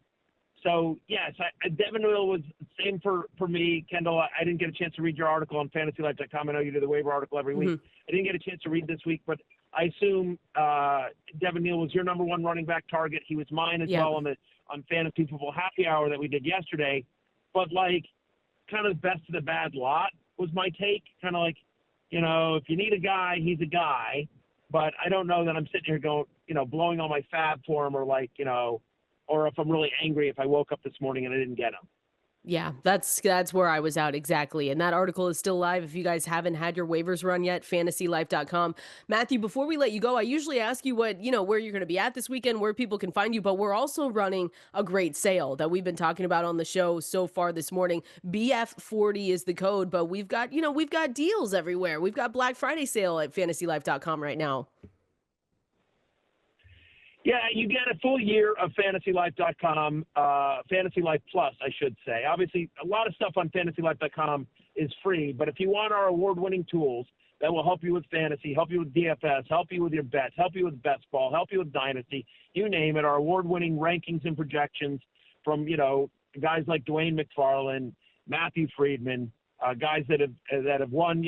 So, yes, Devin Neal was the same for me. Kendall, I didn't get a chance to read your article on fantasylife.com. I know you do the waiver article every week. I didn't get a chance to read this week, but I assume Devin Neal was your number one running back target. He was mine as well on Fantasy Football Happy Hour that we did yesterday. But, kind of best of the bad lot was my take. Kind of if you need a guy, he's a guy. But I don't know that I'm sitting here going, blowing all my fab for him or or if I'm really angry if I woke up this morning and I didn't get him. Yeah, that's where I was out exactly. And that article is still live if you guys haven't had your waivers run yet, fantasylife.com. Matthew, before we let you go, I usually ask you where you're going to be at this weekend, where people can find you, but we're also running a great sale that we've been talking about on the show so far this morning. BF40 is the code, but we've got deals everywhere. We've got Black Friday sale at fantasylife.com right now. Yeah, you get a full year of fantasylife.com, Fantasy Life Plus, I should say. Obviously, a lot of stuff on fantasylife.com is free, but if you want our award-winning tools that will help you with fantasy, help you with DFS, help you with your bets, help you with best ball, help you with dynasty, you name it, our award-winning rankings and projections from, guys like Dwayne McFarland, Matthew Friedman, guys that have won,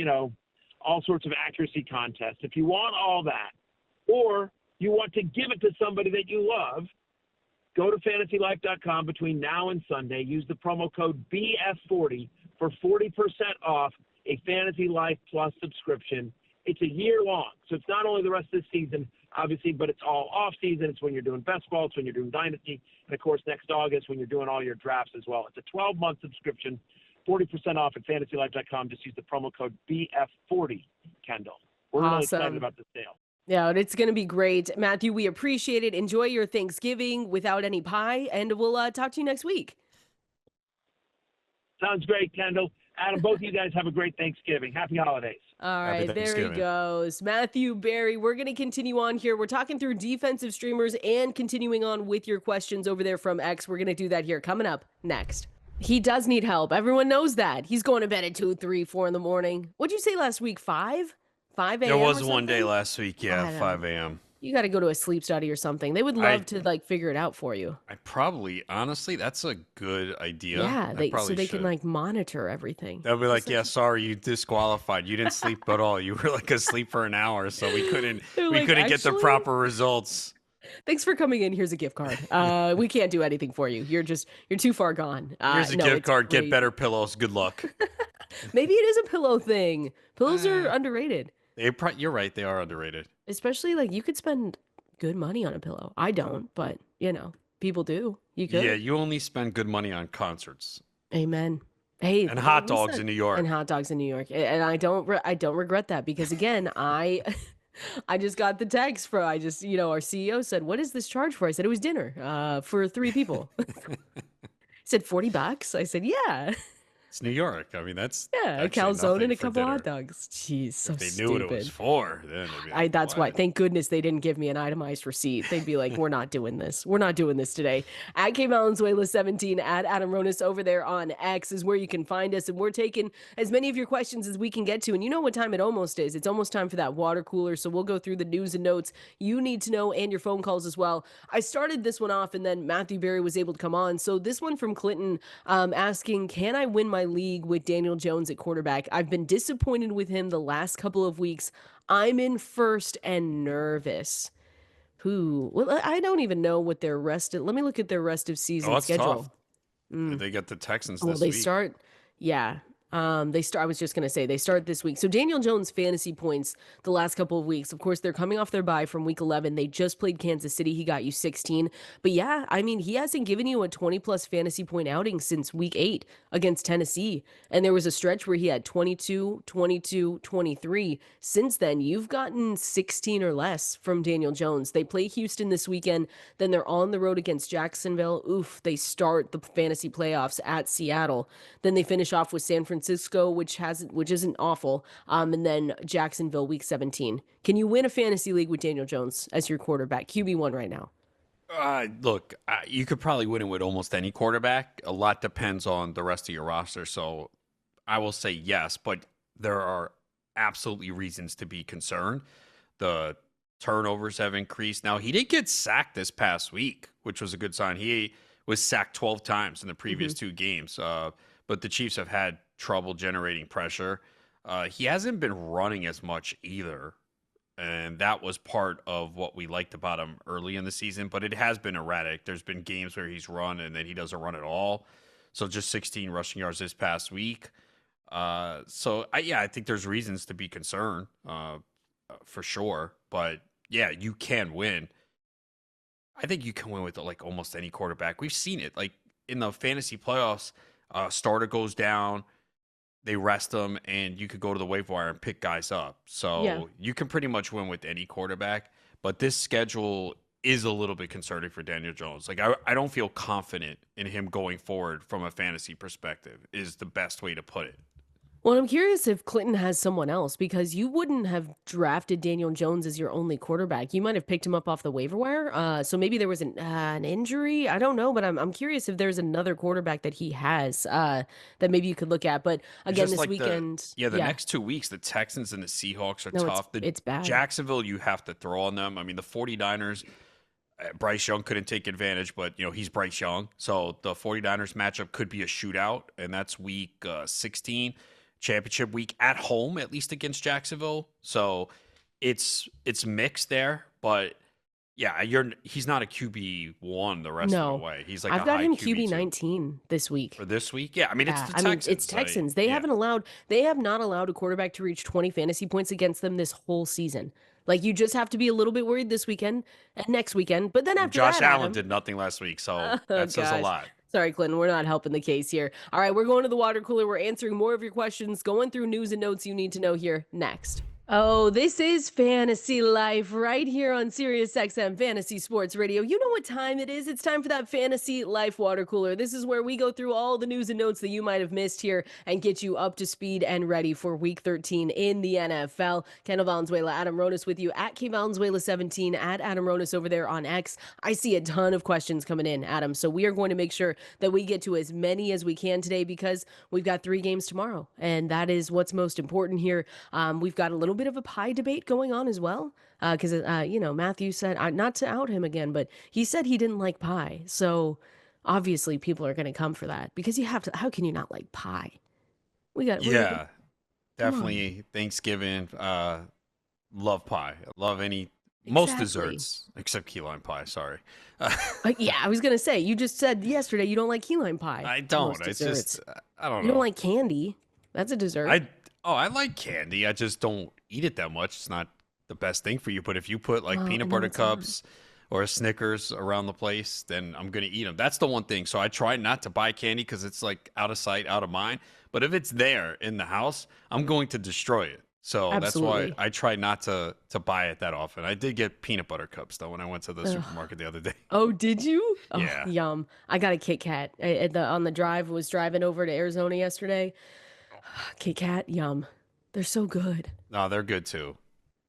all sorts of accuracy contests. If you want all that, or you want to give it to somebody that you love, go to fantasylife.com between now and Sunday. Use the promo code BF40 for 40% off a Fantasy Life Plus subscription. It's a year long, so it's not only the rest of the season, obviously, but it's all off season. It's when you're doing best ball, it's when you're doing dynasty, and of course next August when you're doing all your drafts as well. It's a 12-month subscription, 40% off at fantasylife.com. Just use the promo code BF40, Kendall. We're really excited about the sale. Yeah, it's going to be great. Matthew, we appreciate it. Enjoy your Thanksgiving without any pie, and we'll talk to you next week. Sounds great, Kendall. Adam, both of you guys have a great Thanksgiving. Happy holidays. All right, there he goes. Matthew Berry, we're going to continue on here. We're talking through defensive streamers and continuing on with your questions over there from X. We're going to do that here coming up next. He does need help. Everyone knows that. He's going to bed at 2, 3, 4 in the morning. What'd you say last week, 5? 5 a.m. There was one day last week, 5 a.m. You got to go to a sleep study or something. They would love to figure it out for you. Honestly, that's a good idea. Yeah, they can monitor everything. They'll be like, sorry, you disqualified. You didn't sleep at all. You were asleep for an hour, so we couldn't get the proper results. Thanks for coming in. Here's a gift card. We can't do anything for you. You're too far gone. Here's a gift card. Great. Get better pillows. Good luck. Maybe it is a pillow thing. Pillows are underrated. You're right. They are underrated. Especially you could spend good money on a pillow. I don't, but people do. You could. Yeah, you only spend good money on concerts. Amen. Hey, and hot dogs in New York. And hot dogs in New York. And I don't regret that because again, I just got the text our CEO said, "What is this charge for?" I said it was dinner for 3 people. He said $40. I said, "Yeah." It's New York. I mean, that's a calzone and a couple hot dogs. Jeez, so if they stupid. knew what it was for, then they'd be like, that's why. Thank goodness they didn't give me an itemized receipt. They'd be like, "We're not doing this. We're not doing this today." At K Valenzuela 17 at Adam Ronis over there on X is where you can find us, and we're taking as many of your questions as we can get to. And you know what time it almost is? It's almost time for that water cooler. So we'll go through the news and notes you need to know and your phone calls as well. I started this one off, and then Matthew Berry was able to come on. So this one from Clinton asking, "Can I win my league with Daniel Jones at quarterback? I've been disappointed with him the last couple of weeks. I'm in first and nervous." Well, I don't even know what their let me look at their rest of season schedule. They get the Texans this week. Start. Yeah. I was just going to say they start this week. So Daniel Jones fantasy points the last couple of weeks. Of course, they're coming off their bye from week 11. They just played Kansas City. He got you 16. But yeah, I mean, he hasn't given you a 20 plus fantasy point outing since week 8 against Tennessee. And there was a stretch where he had 22, 22, 23. Since then, you've gotten 16 or less from Daniel Jones. They play Houston this weekend. Then they're on the road against Jacksonville. Oof, they start the fantasy playoffs at Seattle. Then they finish off with San Francisco, which isn't awful, and then Jacksonville week 17. Can you win a fantasy league with Daniel Jones as your quarterback? QB1 right now. Look, you could probably win it with almost any quarterback. A lot depends on the rest of your roster, so I will say yes, but there are absolutely reasons to be concerned. The turnovers have increased. Now, he did get sacked this past week, which was a good sign. He was sacked 12 times in the previous 2 games, but the Chiefs have had trouble generating pressure. He hasn't been running as much either, and that was part of what we liked about him early in the season, but it has been erratic. There's been games where he's run and then he doesn't run at all. So just 16 rushing yards this past week. I think there's reasons to be concerned for sure. But yeah, you can win. I think you can win with almost any quarterback. We've seen it in the fantasy playoffs. Starter goes down, they rest them, and you could go to the waiver wire and pick guys up. Yeah. So you can pretty much win with any quarterback. But this schedule is a little bit concerning for Daniel Jones. Like, I don't feel confident in him going forward from a fantasy perspective, is the best way to put it. Well, I'm curious if Clinton has someone else because you wouldn't have drafted Daniel Jones as your only quarterback. You might have picked him up off the waiver wire. So maybe there was an injury. I don't know, but I'm curious if there's another quarterback that he has that maybe you could look at. But It's again, just this like weekend, the next 2 weeks, the Texans and the Seahawks are no, tough. The it's bad. Jacksonville, you have to throw on them. I mean, the 49ers, Bryce Young couldn't take advantage, but he's Bryce Young. So the 49ers matchup could be a shootout, and that's week 16, championship week at home, at least against Jacksonville. So it's mixed there, but yeah, he's not a QB1 the rest of the way. He's like I've a got high him QB2. QB19 this week. For this week? Yeah, I mean, it's Yeah, the I Texans. mean, it's Texans. They yeah. they have not allowed a quarterback to reach 20 fantasy points against them this whole season. Like, you just have to be a little bit worried this weekend and next weekend. But then after Josh that, Allen Adam, did nothing last week, so oh, that says a gosh. lot. Sorry, Clinton, we're not helping the case here. All right, we're going to the water cooler. We're answering more of your questions, going through news and notes you need to know here next. Oh, this is Fantasy Life right here on Sirius XM Fantasy Sports Radio. You know what time it is. It's time for that Fantasy Life water cooler. This is where we go through all the news and notes that you might have missed here and get you up to speed and ready for week 13 in the NFL. Kendall, Valenzuela, Adam Ronis with you at KValenzuela17 at Adam Ronis over there on X. I see a ton of questions coming in, Adam. So we are going to make sure that we get to as many as we can today because we've got 3 games tomorrow. And that is what's most important here. We've got a little bit of a pie debate going on as well. Because, Matthew said, not to out him again, but he said he didn't like pie. So obviously people are going to come for that because you have to. How can you not like pie? Yeah, definitely Thanksgiving. Love pie. Love most desserts except key lime pie. Sorry. Yeah, I was going to say, you just said yesterday you don't like key lime pie. I don't. It's just, I don't know. You don't like candy. That's a dessert. I like candy. I just don't eat it that much. It's not the best thing for you. But if you put peanut butter cups or a Snickers around the place, then I'm going to eat them. That's the one thing. So I try not to buy candy because it's like out of sight, out of mind. But if it's there in the house, I'm going to destroy it. So Absolutely. That's why I try not to buy it that often. I did get peanut butter cups, though, when I went to the supermarket the other day. Oh, did you? Yeah. Oh, yum. I got a Kit Kat on the drive. Was driving over to Arizona yesterday. Kit Kat, yum. They're so good. No, they're good too.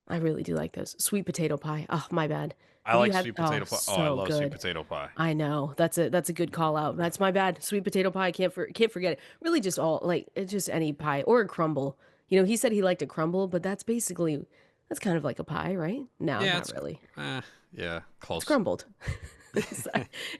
I really do like those. Sweet potato pie. Oh, my bad. I like sweet potato pie. So I love good. sweet potato pie. I know. That's a good call out. That's my bad. Sweet potato pie. Can't forget it. Really just it's just any pie or a crumble. He said he liked a crumble, but that's kind of like a pie, right? No, Yeah, not really. Yeah, close. It's crumbled.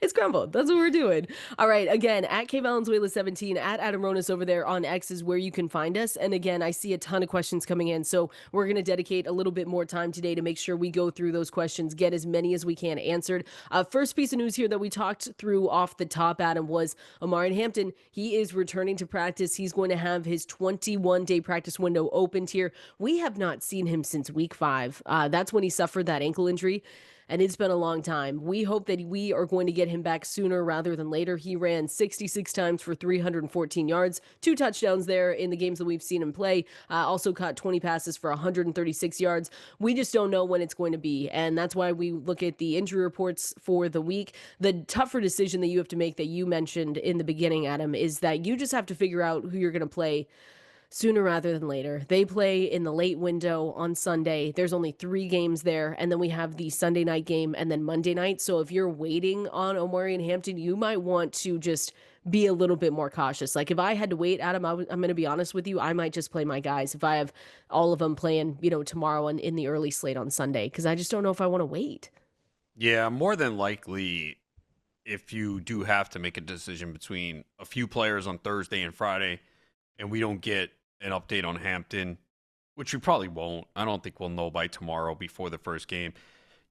It's crumbled. That's what we're doing. All right. Again, at KValenzuela17, at Adam Ronis over there on X is where you can find us. And again, I see a ton of questions coming in. So we're going to dedicate a little bit more time today to make sure we go through those questions, get as many as we can answered. First piece of news here that we talked through off the top, Adam, was Omarion Hampton. He is returning to practice. He's going to have his 21-day practice window opened here. We have not seen him since week 5. That's when he suffered that ankle injury. And it's been a long time. We hope that we are going to get him back sooner rather than later. He ran 66 times for 314 yards, 2 touchdowns there in the games that we've seen him play. Also caught 20 passes for 136 yards. We just don't know when it's going to be. And that's why we look at the injury reports for the week. The tougher decision that you have to make that you mentioned in the beginning, Adam, is that you just have to figure out who you're going to play sooner rather than later. They play in the late window on Sunday. There's only 3 games there, and then we have the Sunday night game and then Monday night. So if you're waiting on Omarion Hampton, you might want to just be a little bit more cautious. Like if I had to wait, Adam, I'm going to be honest with you, I might just play my guys if I have all of them playing, tomorrow and in the early slate on Sunday, because I just don't know if I want to wait. Yeah, more than likely, if you do have to make a decision between a few players on Thursday and Friday, and we don't get an update on Hampton, which we probably won't. I don't think we'll know by tomorrow before the first game.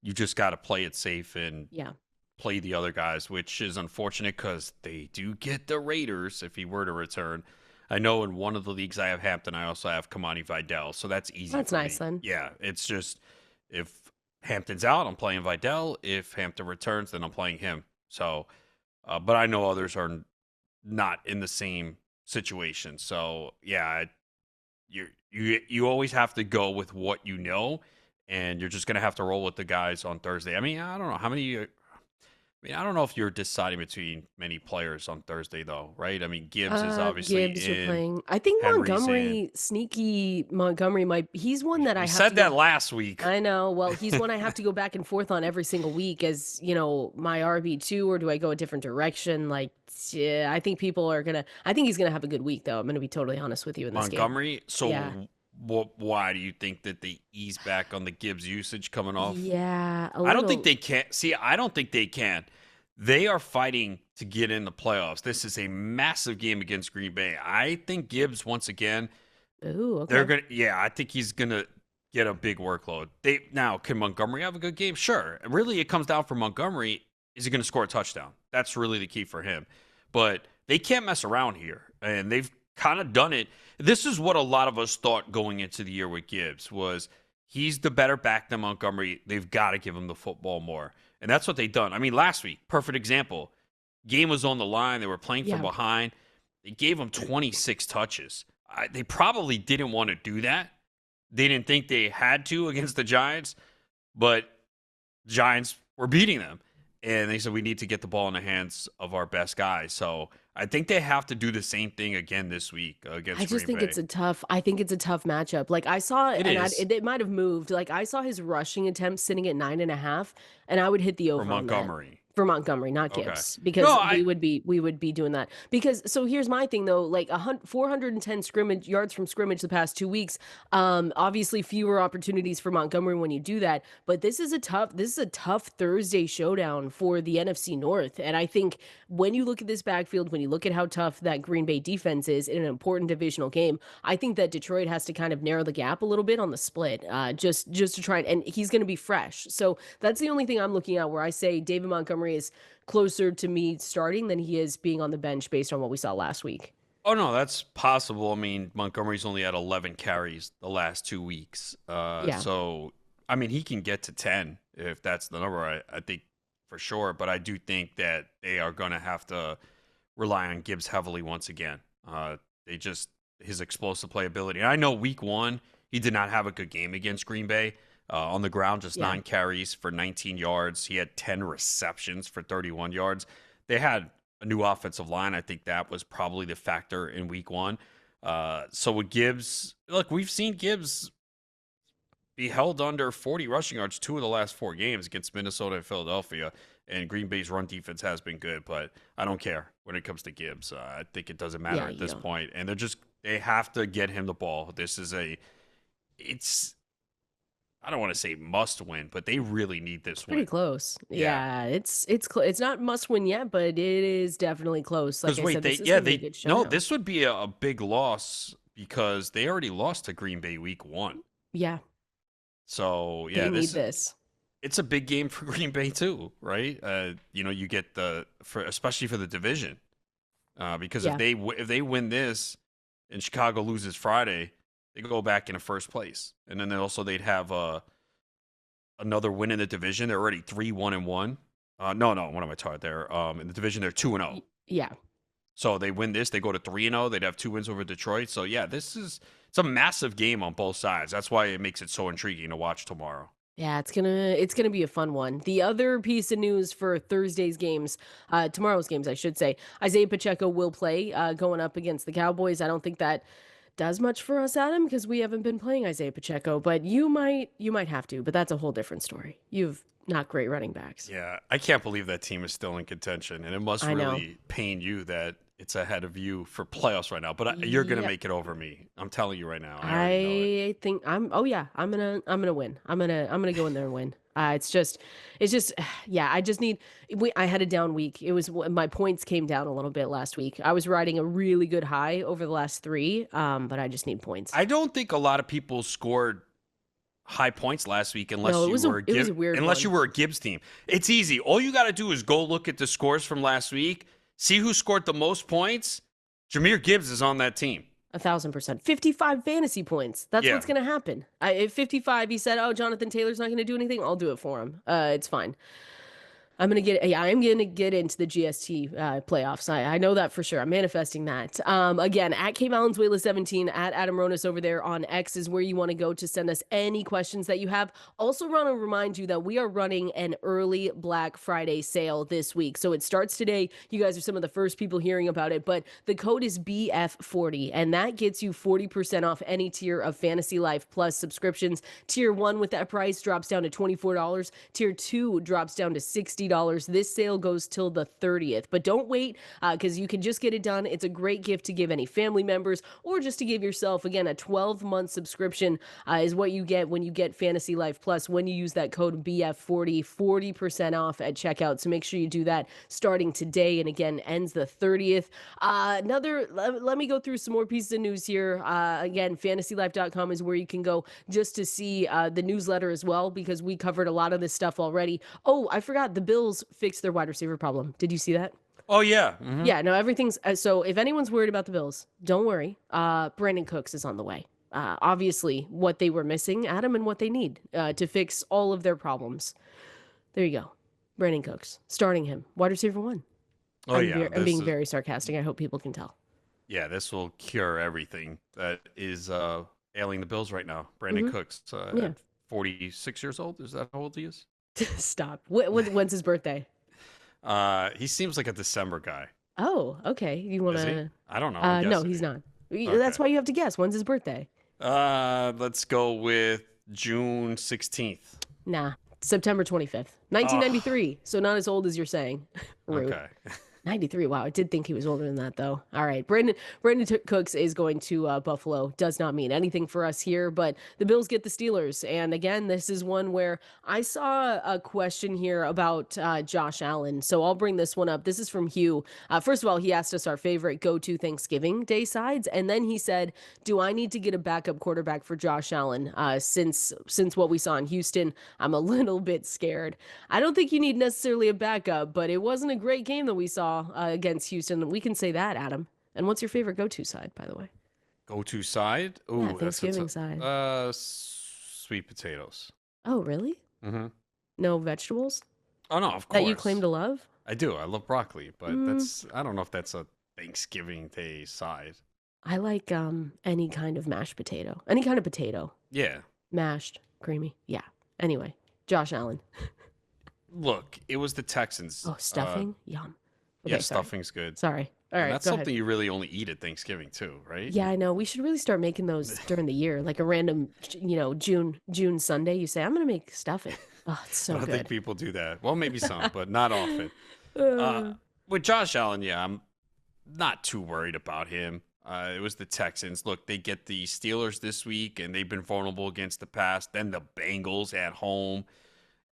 You just got to play it safe and play the other guys, which is unfortunate because they do get the Raiders if he were to return. I know in one of the leagues I have Hampton, I also have Kamani Vidal, so that's easy. That's for nice me. then. Yeah, it's just if Hampton's out, I'm playing Vidal. If Hampton returns, then I'm playing him. So, but I know others are not in the same situation. So yeah, you always have to go with what you know, and you're just gonna have to roll with the guys on Thursday. I mean, I don't know how many. I mean, I don't know if you're deciding between many players on Thursday, though, right? I mean, Gibbs is obviously Gibbs, you're in. playing. I think Henry's in. Sneaky Montgomery might. He's one that I We have to said go. that last week. I know. Well, he's one I have to go back and forth on every single week as, my RB2, or do I go a different direction? Like, yeah, I think he's gonna have a good week though. I'm gonna be totally honest with you in this game. Montgomery. Yeah. So, why do you think that they ease back on the Gibbs usage coming off? Yeah, a I don't think little. they can. See, I don't think they can. They are fighting to get in the playoffs. This is a massive game against Green Bay. I think Gibbs, once again, Ooh, they're okay. gonna. Yeah, I think he's gonna get a big workload. Now, can Montgomery have a good game? Sure. Really, it comes down for Montgomery. Is he going to score a touchdown? That's really the key for him. But they can't mess around here, and they've kind of done it. This is what a lot of us thought going into the year with Gibbs was he's the better back than Montgomery. They've got to give him the football more, and that's what they've done. I mean, last week, perfect example. Game was on the line. They were playing from Yeah. behind. They gave him 26 touches. They probably didn't want to do that. They didn't think they had to against the Giants, but the Giants were beating them. And they said, we need to get the ball in the hands of our best guys. So I think they have to do the same thing again this week I against just Green think Bay. I think it's a tough matchup. Like I saw, It and is it might have moved. Like I saw his rushing attempts sitting at 9.5, and I would hit the for over on that. Montgomery. For Montgomery, not Okay. Gibbs, No, because we would be doing that. Because so here's my thing though, like 410 scrimmage yards from scrimmage the past 2 weeks. Obviously fewer opportunities for Montgomery when you do that, but this is a tough Thursday showdown for the NFC North. And I think when you look at this backfield, when you look at how tough that Green Bay defense is in an important divisional game, I think that Detroit has to kind of narrow the gap a little bit on the split, just to try and he's going to be fresh. So that's the only thing I'm looking at where I say David Montgomery is closer to me starting than he is being on the bench based on what we saw last week. Oh, no, that's possible. I mean, Montgomery's only had 11 carries the last 2 weeks. Yeah. So, I mean, he can get to 10 if that's the number, I think for sure. But I do think that they are going to have to rely on Gibbs heavily once again. His explosive playability. And I know week one, he did not have a good game against Green Bay. On the ground, just Yeah. 9 carries for 19 yards. He had 10 receptions for 31 yards. They had a new offensive line. I think that was probably the factor in week one. So with Gibbs, look, we've seen Gibbs be held under 40 rushing yards 2 of the last 4 games against Minnesota and Philadelphia. And Green Bay's run defense has been good, but I don't care when it comes to Gibbs. I think it doesn't matter Yeah, at this yeah. point. And they have to get him the ball. I don't want to say must win, but they really need this Pretty win. close. Yeah. Yeah, it's not must win yet, but it is definitely close. Like Because I wait, said, this is gonna be a good no, showdown. this would be a big loss because they already lost to Green Bay week one. Yeah, So they yeah, need this. it's a big game for Green Bay too, right? You get especially for the division, because Yeah. if they win this and Chicago loses Friday, they go back into first place, and then they'd have another win in the division. They're already 3-1-1. No, what am I talking? They're in the division. They're 2-0. Yeah. So they win this, they go to 3-0. They'd have 2 wins over Detroit. So yeah, it's a massive game on both sides. That's why it makes it so intriguing to watch tomorrow. Yeah, it's gonna be a fun one. The other piece of news for Thursday's games, tomorrow's games, I should say, Isiah Pacheco will play, going up against the Cowboys. I don't think that does much for us, Adam, because we haven't been playing Isiah Pacheco, but you might have to, but that's a whole different story. You've not great running backs. Yeah, I can't believe that team is still in contention, and it must I know. really pain you that it's ahead of you for playoffs right now. But you're gonna Yeah. make it over me. I'm telling you right now. I already know it. I think oh yeah, I'm gonna win. I'm gonna go in there and win. It's just yeah, I had a down week. My points came down a little bit last week. I was riding a really good high over the last 3, but I just need points. I don't think a lot of people scored high points last week unless No, you were it was a weird unless one. you were a Gibbs team. It's easy. All you got to do is go look at the scores from last week, see who scored the most points. Jahmyr Gibbs is on that team. 1,000%. 55 fantasy points. That's Yeah. what's going to happen. At 55, he said, "Oh, Jonathan Taylor's not going to do anything. I'll do it for him. It's fine." I am gonna get into the GST playoffs. I know that for sure. I'm manifesting that. Again, at K Valenzuela 17, at Adam Ronis over there on X is where you want to go to send us any questions that you have. Also, want to remind you that we are running an early Black Friday sale this week. So it starts today. You guys are some of the first people hearing about it, but the code is BF40, and that gets you 40% off any tier of Fantasy Life Plus subscriptions. Tier 1 with that price drops down to $24. Tier 2 drops down to $60. This sale goes till the 30th, but don't wait because you can just get it done. It's a great gift to give any family members or just to give yourself. Again, a 12-month subscription is what you get when you get Fantasy Life Plus when you use that code BF40, 40% off at checkout. So make sure you do that starting today, and again, ends the 30th. Let me go through some more pieces of news here. Again, fantasylife.com is where you can go just to see the newsletter as well, because we covered a lot of this stuff already. Oh, I forgot, the Bills fixed their wide receiver problem. Did you see that? Oh, yeah. Mm-hmm. Yeah, no, everything's so if anyone's worried about the Bills, don't worry. Brandon Cooks is on the way. Obviously, what they were missing, Adam, and what they need to fix all of their problems. There you go. Brandon Cooks, starting him, wide receiver 1. Oh, I'm being very sarcastic. I hope people can tell. Yeah, this will cure everything that is ailing the Bills right now. Brandon Cooks, at 46 years old. Is that how old he is? Stop. When's his birthday? He seems like a December guy. Oh, okay. You want to? I don't know. No, he's not. Okay. That's why you have to guess. When's his birthday? Let's go with June 16th. Nah, September 25th, 1993. So not as old as you're saying. Rude. Okay. 93. Wow, I did think he was older than that, though. All right, Brandon Cooks is going to Buffalo. Does not mean anything for us here, but the Bills get the Steelers. And again, this is one where I saw a question here about Josh Allen. So I'll bring this one up. This is from Hugh. First of all, he asked us our favorite go-to Thanksgiving Day sides, and then he said, "Do I need to get a backup quarterback for Josh Allen? Since what we saw in Houston, I'm a little bit scared. I don't think you need necessarily a backup, but it wasn't a great game that we saw against Houston. We can say that, Adam. And what's your favorite go-to side, by the way? Go-to side? Ooh, yeah, Thanksgiving side. Sweet potatoes. Oh, really? Mm-hmm. No vegetables? Oh, no, of course. That you claim to love? I do. I love broccoli, but I don't know if that's a Thanksgiving Day side. I like any kind of mashed potato. Any kind of potato. Yeah. Mashed, creamy. Yeah. Anyway, Josh Allen. Look, it was the Texans. Oh, stuffing? Yum. Okay, yeah, stuffing's good. Sorry. All right, and that's something you really only eat at Thanksgiving too, right? Yeah, I know. We should really start making those during the year, like a random, June Sunday. You say, "I'm going to make stuffing." Oh, it's so good. I don't think people do that. Well, maybe some, but not often. With Josh Allen, yeah, I'm not too worried about him. It was the Texans. Look, they get the Steelers this week, and they've been vulnerable against the pass. Then the Bengals at home,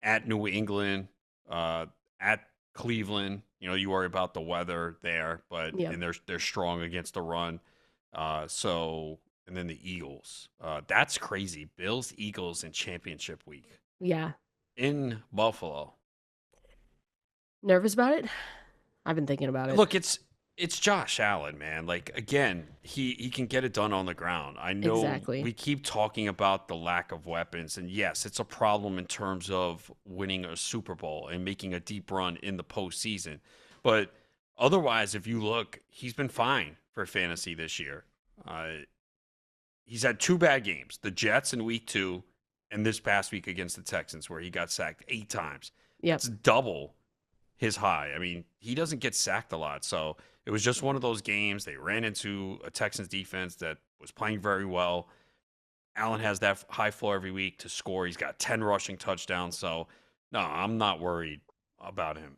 at New England, at Cleveland. You worry about the weather there, but and they're strong against the run. And then the Eagles. That's crazy. Bills, Eagles in championship week. Yeah. In Buffalo. Nervous about it? I've been thinking about it. Look, it's Josh Allen, man. Like, again, he can get it done on the ground. I know we keep talking about the lack of weapons, and yes, it's a problem in terms of winning a Super Bowl and making a deep run in the postseason. But otherwise, if you look, he's been fine for fantasy this year. He's had 2 bad games, the Jets in week 2 and this past week against the Texans, where he got sacked 8 times. Yeah, it's double his high. I mean, he doesn't get sacked a lot, so it was just one of those games. They ran into a Texans defense that was playing very well. Allen has that high floor every week to score. He's got 10 rushing touchdowns, so no, I'm not worried about him.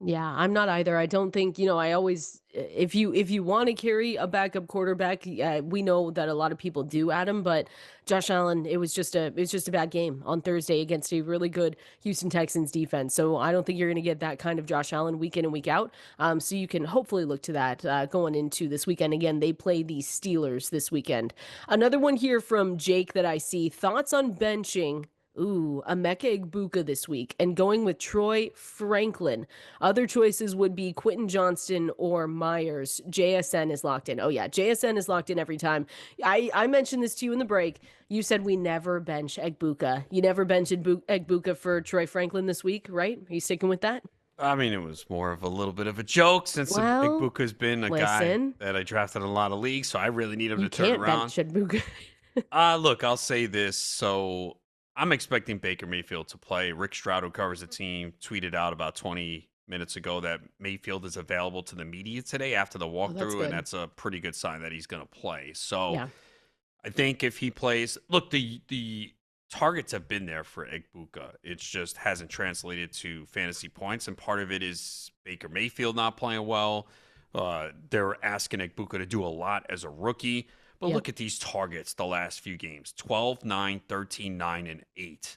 Yeah, I'm not either. I don't think, I always, if you want to carry a backup quarterback, we know that a lot of people do, Adam, but Josh Allen, it was just a bad game on Thursday against a really good Houston Texans defense. So I don't think you're going to get that kind of Josh Allen week in and week out. So you can hopefully look to that going into this weekend. Again, they play the Steelers this weekend. Another one here from Jake that I see. Thoughts on benching Emeka Egbuka this week and going with Troy Franklin. Other choices would be Quentin Johnston or Myers. JSN is locked in. Oh yeah, JSN is locked in every time. I mentioned this to you in the break. You said we never bench Egbuka. You never bench Egbuka for Troy Franklin this week, right? Are you sticking with that? I mean, it was more of a little bit of a joke since Well, Igbuka's been a guy listen, that I drafted in a lot of leagues, so I really need him you to turn can't bench around. Shedbuga. Look, I'll say this. So I'm expecting Baker Mayfield to play. Rick Stroud, who covers the team, tweeted out about 20 minutes ago that Mayfield is available to the media today after the Oh, that's walkthrough, and good. that's a pretty good sign that he's going to play. So Yeah. I think if he plays, look, the targets have been there for Igbuka. It just hasn't translated to fantasy points, and part of it is Baker Mayfield not playing well. They're asking Igbuka to do a lot as a rookie. But Yep. look at these targets the last few games: 12, 9, 13, 9, and 8.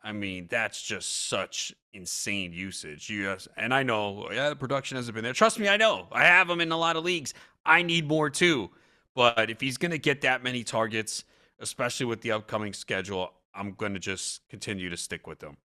I mean, that's just such insane usage. Yes, and I know, yeah, the production hasn't been there. Trust me, I know. I have him in a lot of leagues. I need more too. But if he's going to get that many targets, especially with the upcoming schedule, I'm going to just continue to stick with him.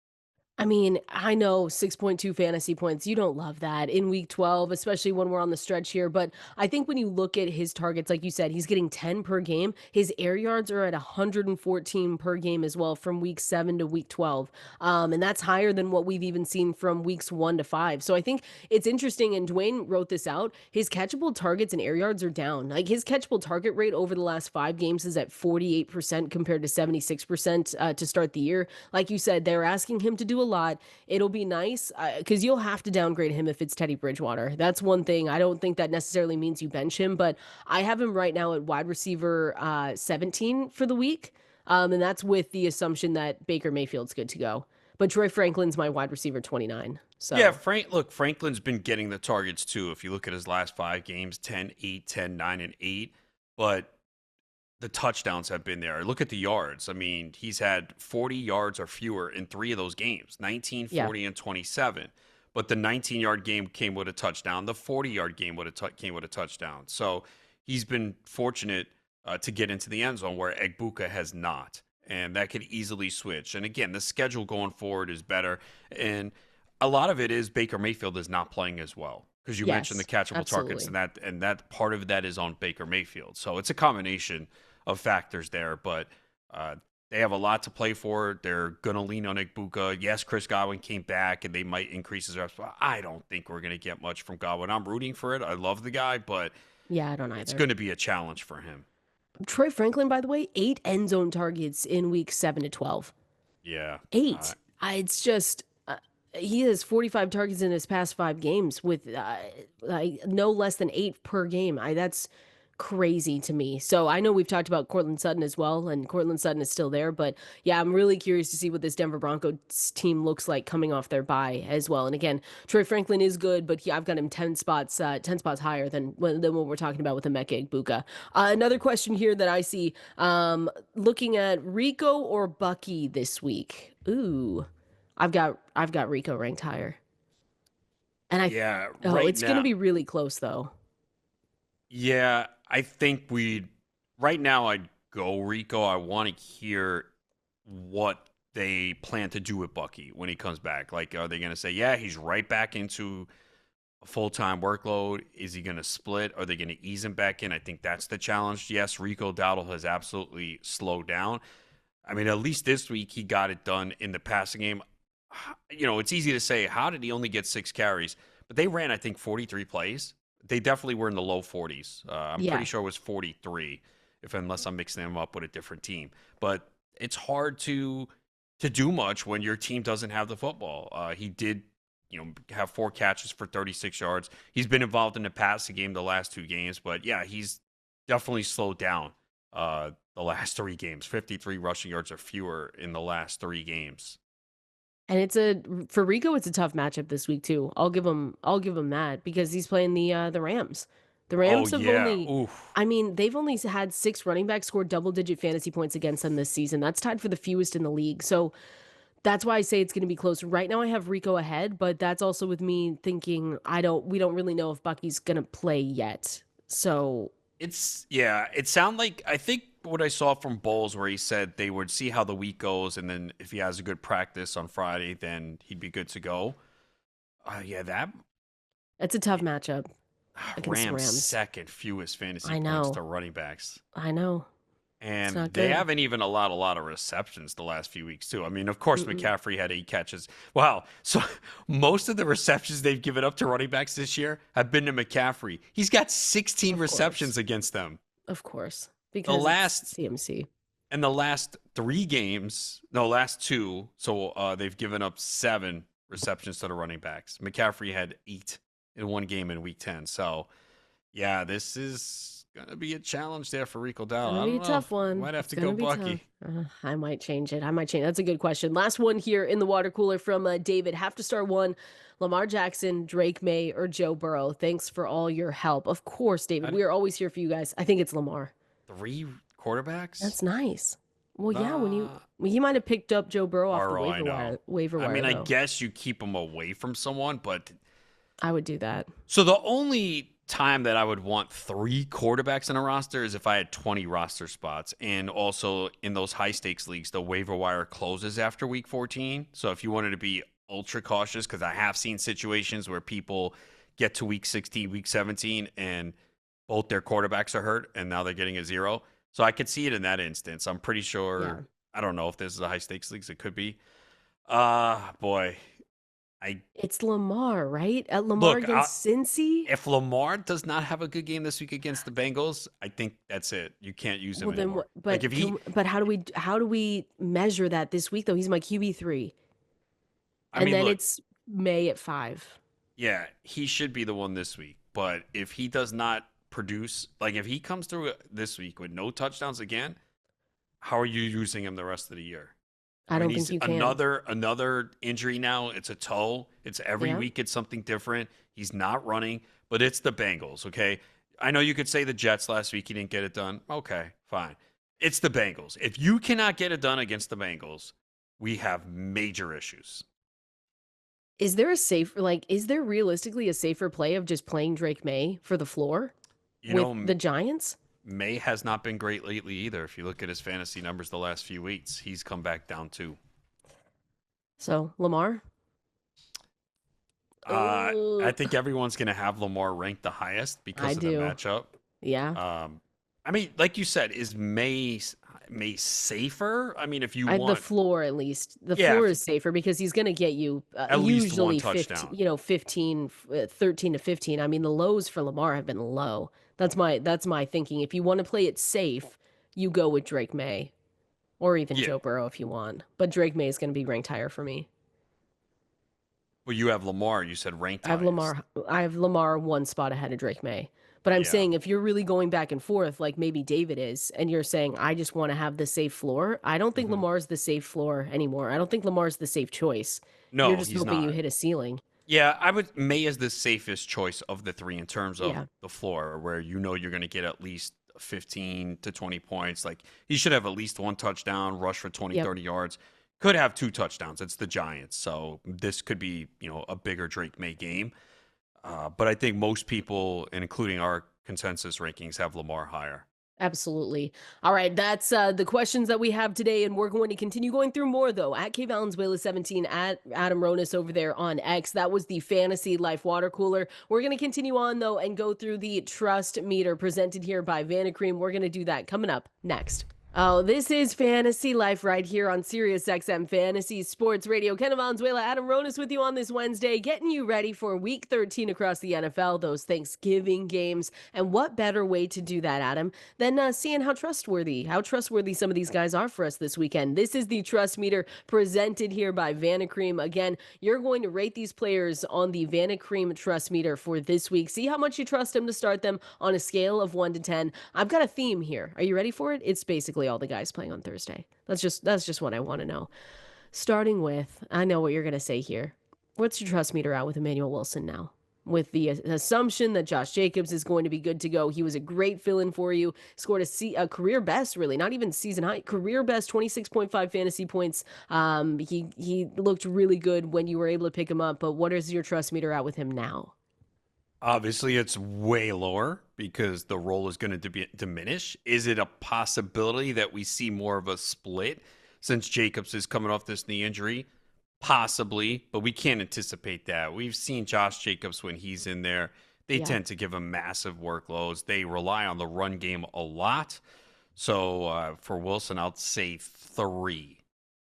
I mean, I know 6.2 fantasy points. You don't love that in week 12, especially when we're on the stretch here. But I think when you look at his targets, like you said, he's getting 10 per game. His air yards are at 114 per game as well from week 7 to week 12. And that's higher than what we've even seen from weeks 1 to 5. So I think it's interesting. And Dwayne wrote this out. His catchable targets and air yards are down. Like his catchable target rate over the last 5 games is at 48% compared to 76% to start the year. Like you said, they're asking him to do a lot. It'll be nice because you'll have to downgrade him if it's Teddy Bridgewater. That's one thing. I don't think that necessarily means you bench him, but I have him right now at wide receiver 17 for the week. And that's with the assumption that Baker Mayfield's good to go. But Troy Franklin's my wide receiver 29. Yeah, So, Franklin's been getting the targets too. If you look at his last 5 games, 10, 8, 10, 9, and 8. But the touchdowns have been there. Look at the yards. I mean, he's had 40 yards or fewer in 3 of those games, 19, yeah. 40, and 27. But the 19-yard game came with a touchdown. The 40-yard game came with a touchdown. So he's been fortunate to get into the end zone where Egbuka has not. And that could easily switch. And again, the schedule going forward is better. And a lot of it is Baker Mayfield is not playing as well. Because you mentioned the Yes, catchable targets, absolutely. and that part of that is on Baker Mayfield. So it's a combination of factors there, but they have a lot to play for. They're going to lean on Igbuka. Yes, Chris Godwin came back, and they might increase his reps, but I don't think we're going to get much from Godwin. I'm rooting for it. I love the guy, but Yeah, I don't it's either. going to be a challenge for him. Troy Franklin, by the way, 8 end zone targets in week 7 to 12. Yeah. 8. It's just he has 45 targets in his past 5 games with like no less than 8 per game. That's crazy to me. So I know we've talked about Cortland Sutton as well, and Cortland Sutton is still there, but yeah, I'm really curious to see what this Denver Broncos team looks like coming off their bye as well. And again, Troy Franklin is good, but I've got him 10 spots higher than what we're talking about with Emeka Egbuka. Another question here that I see, looking at Rico or Bucky this week. Ooh. I've got Rico ranked higher. And Yeah, oh, right it's going to now. be really close though. Yeah, I think right now I'd go Rico. I want to hear what they plan to do with Bucky when he comes back. Like, are they going to say, yeah, he's right back into a full-time workload? Is he going to split? Are they going to ease him back in? I think that's the challenge. Yes, Rico Dowdle has absolutely slowed down. I mean, at least this week he got it done in the passing game. It's easy to say, how did he only get 6 carries? But they ran, I think, 43 plays. They definitely were in the low 40s. I'm pretty Yeah. sure it was 43, unless I'm mixing them up with a different team. But it's hard to do much when your team doesn't have the football. He did, have 4 catches for 36 yards. He's been involved in the passing game the last 2 games, but yeah, he's definitely slowed down the last 3 games. 53 rushing yards or fewer in the last 3 games. And for Rico, it's a tough matchup this week too. I'll give him that because he's playing the Rams. The Oh Rams have yeah, only oof. I mean, they've only had 6 running backs score double-digit fantasy points against them this season. That's tied for the fewest in the league. So that's why I say it's going to be close. Right now I have Rico ahead, but that's also with me thinking we don't really know if Bucky's going to play yet. So, It sounded like, I think what I saw from Bowles where he said they would see how the week goes, and then if he has a good practice on Friday, then he'd be good to go. Yeah, that it's a tough matchup against the Rams Rams. second fewest fantasy I points to know. running backs. I know. It's And not they good. haven't even allowed a lot of receptions the last few weeks, too. I mean, of course, Mm-mm. McCaffrey had 8 catches. Wow. So most of the receptions they've given up to running backs this year have been to McCaffrey. He's got 16 Of course. receptions against them. Of course. The Because it's last CMC. and the last 3 games, no, last two. So they've given up 7 receptions to the running backs. McCaffrey had 8 in one game in Week 10. So yeah, this is gonna be a challenge there for Rico Dowdle. Gonna I be don't a know. tough one. Might have It's to go gonna be tough. Bucky. I might change it. I might change. That's a good question. Last one here in the water cooler from David. Have to start one. Lamar Jackson, Drake May, or Joe Burrow. Thanks for all your help. Of course, David. I, We are always here for you guys. I think it's Lamar. 3 quarterbacks? That's nice. Well, yeah. Nah. He might have picked up Joe Burrow off the Burrow, I know. waiver I mean, wire I though. guess you keep him away from someone, but I would do that. so the only time that I would want 3 quarterbacks in a roster is if I had 20 roster spots. And also in those high stakes leagues, the waiver wire closes after week 14. So if you wanted to be ultra cautious, because I have seen situations where people get to week 16, week 17, and both their quarterbacks are hurt, and now they're getting a 0. So I could see it in that instance. I'm pretty sure. Yeah. I don't know if this is a high stakes leagues. It could be. Boy. It's Lamar, right? At Lamar Look, against Cincy. if Lamar does not have a good game this week against the Bengals, I think that's it. You can't use him Well, then anymore. what? But Like if he, but how do we measure that this week though? He's my QB3, I and mean, then look, it's May at 5. yeah, he should be the one this week. But if he does not produce, like if he comes through this week with no touchdowns again, how are you using him the rest of the year? I And don't think he's you can. another injury now. It's a toe. It's every Yeah. week it's something different. He's not running, but it's the Bengals, okay? I know you could say the Jets last week he didn't get it done. Okay, fine. It's the Bengals. If you cannot get it done against the Bengals, we have major issues. Is there a safe is there realistically a safer play of just playing Drake May for the floor You with know, the Giants? May has not been great lately either. If you look at his fantasy numbers the last few weeks, he's come back down too. So Lamar. I think everyone's going to have Lamar ranked the highest I because of the do. matchup. Yeah. I mean, like you said, is May safer? I mean, if you The want floor at least. The Yeah, floor is safer because he's going to get you at least one usually 15, touchdown. 15, 13 to 15. I mean, the lows for Lamar have been low. That's my thinking. If you want to play it safe, you go with Drake May or even Yeah. Joe Burrow if you want. But Drake May is going to be ranked higher for me. Well, you have Lamar. You said ranked highest. I have Lamar one spot ahead of Drake May. But I'm Yeah. saying if you're really going back and forth like maybe David is and you're saying I just want to have the safe floor, I don't think Mhm. Lamar's the safe floor anymore. I don't think Lamar's the safe choice. You're No, just he's hoping you not. hit a ceiling. Yeah, I would. May is the safest choice of the three in terms of Yeah. the floor, where you know you're going to get at least 15 to 20 points. Like he should have at least one touchdown, rush for 20, Yep. 30 yards. Could have 2 touchdowns. It's the Giants, so this could be a bigger Drake May game. But I think most people, including our consensus rankings, have Lamar higher. Absolutely. All right, that's the questions that we have today, and we're going to continue going through more though. At K Valenzuela 17, at Adam Ronis over there on X. That was the Fantasy Life Water Cooler. We're going to continue on though and go through the Trust Meter presented here by Vanacream. We're going to do that coming up next. Oh, this is Fantasy Life right here on Sirius XM Fantasy Sports Radio. Ken Valenzuela, Adam Ronis with you on this Wednesday, getting you ready for Week 13 across the NFL, those Thanksgiving games. And what better way to do that, Adam, than seeing how trustworthy some of these guys are for us this weekend. This is the Trust Meter presented here by Vanacream. Again, you're going to rate these players on the Vanacream Trust Meter for this week. See how much you trust them to start them on a scale of 1 to 10. I've got a theme here. Are you ready for it? It's basically all the guys playing on Thursday. That's just what I want to know. Starting with, I know what you're going to say here. What's your trust meter at with Emmanuel Wilson now? With the assumption that Josh Jacobs is going to be good to go. He was a great fill-in for you. Scored a career best, really, not even season high, career best 26.5 fantasy points. He looked really good when you were able to pick him up. But what is your trust meter at with him now? Obviously, it's way lower because the role is going to diminish. Is it a possibility that we see more of a split since Jacobs is coming off this knee injury? Possibly, but we can't anticipate that. We've seen Josh Jacobs when he's in there. They tend to give him massive workloads. They rely on the run game a lot. So for Wilson, I'll say 3.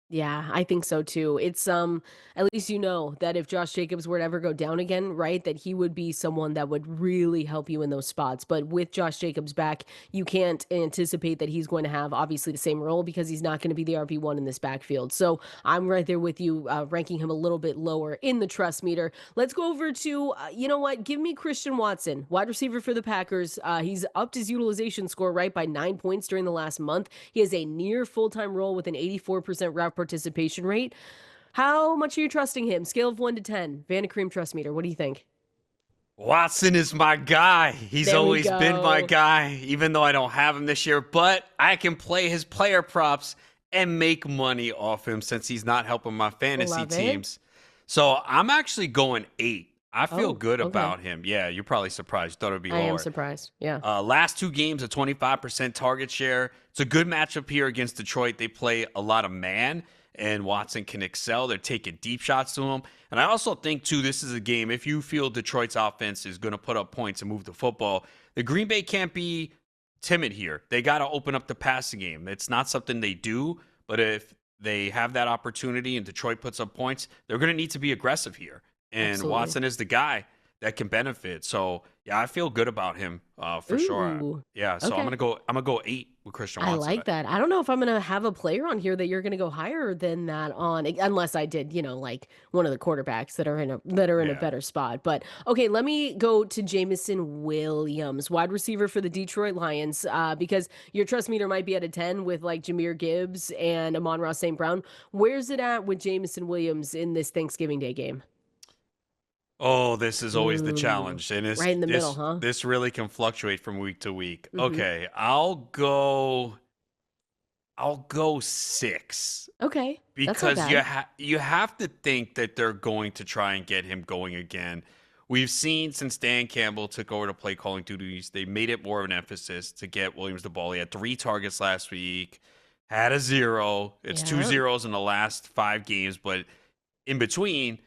Yeah, I think so too. It's at least you know that if Josh Jacobs were to ever go down again, right, that he would be someone that would really help you in those spots. But with Josh Jacobs back, you can't anticipate that he's going to have obviously the same role because he's not going to be the RB1 in this backfield. So I'm right there with you, ranking him a little bit lower in the trust meter. Let's go over to you know what? Give me Christian Watson, wide receiver for the Packers. He's upped his utilization score right by 9 points during the last month. He has a near full-time role with an 84% route participation rate. How much are you trusting him? Scale of 1 to 10. Vanna Cream Trust Meter. What do you think? Watson is my guy. He's There we always been my go. guy, even though I don't have him this year. But I can play his player props and make money off him since he's not helping my fantasy Love it. teams. So I'm actually going 8. I feel Oh, good okay. about him. Yeah, you're probably surprised. Thought it'd be I am lower. surprised. Yeah. Last 2 games, a 25% target share. It's a good matchup here against Detroit. They play a lot of man, and Watson can excel. They're taking deep shots to him. And I also think, too, this is a game, if you feel Detroit's offense is going to put up points and move the football, the Green Bay can't be timid here. They got to open up the passing game. It's not something they do, but if they have that opportunity and Detroit puts up points, they're going to need to be aggressive here. And Absolutely. Watson is the guy that can benefit. So yeah, I feel good about him for sure. Ooh. Yeah, so Okay. I'm gonna go 8 with Christian I Watson. like that. I don't know if I'm gonna have a player on here that you're gonna go higher than that on, unless I did, like one of the quarterbacks that are in a Yeah. better spot. But okay, let me go to Jamison Williams, wide receiver for the Detroit Lions, because your trust meter might be at a 10 with like Jameer Gibbs and Amon-Ra St. Brown. Where's it at with Jamison Williams in this Thanksgiving Day game? Oh, this is always the Ooh, challenge, and right in the middle, this huh? this really can fluctuate from week to week. Mm-hmm. Okay, I'll go 6 Okay, that's not because bad. you have to think that they're going to try and get him going again. We've seen since Dan Campbell took over the play calling duties, they made it more of an emphasis to get Williams the ball. He had 3 targets last week, had a 0. It's 2 Yeah. zeros in the last 5 games, but in between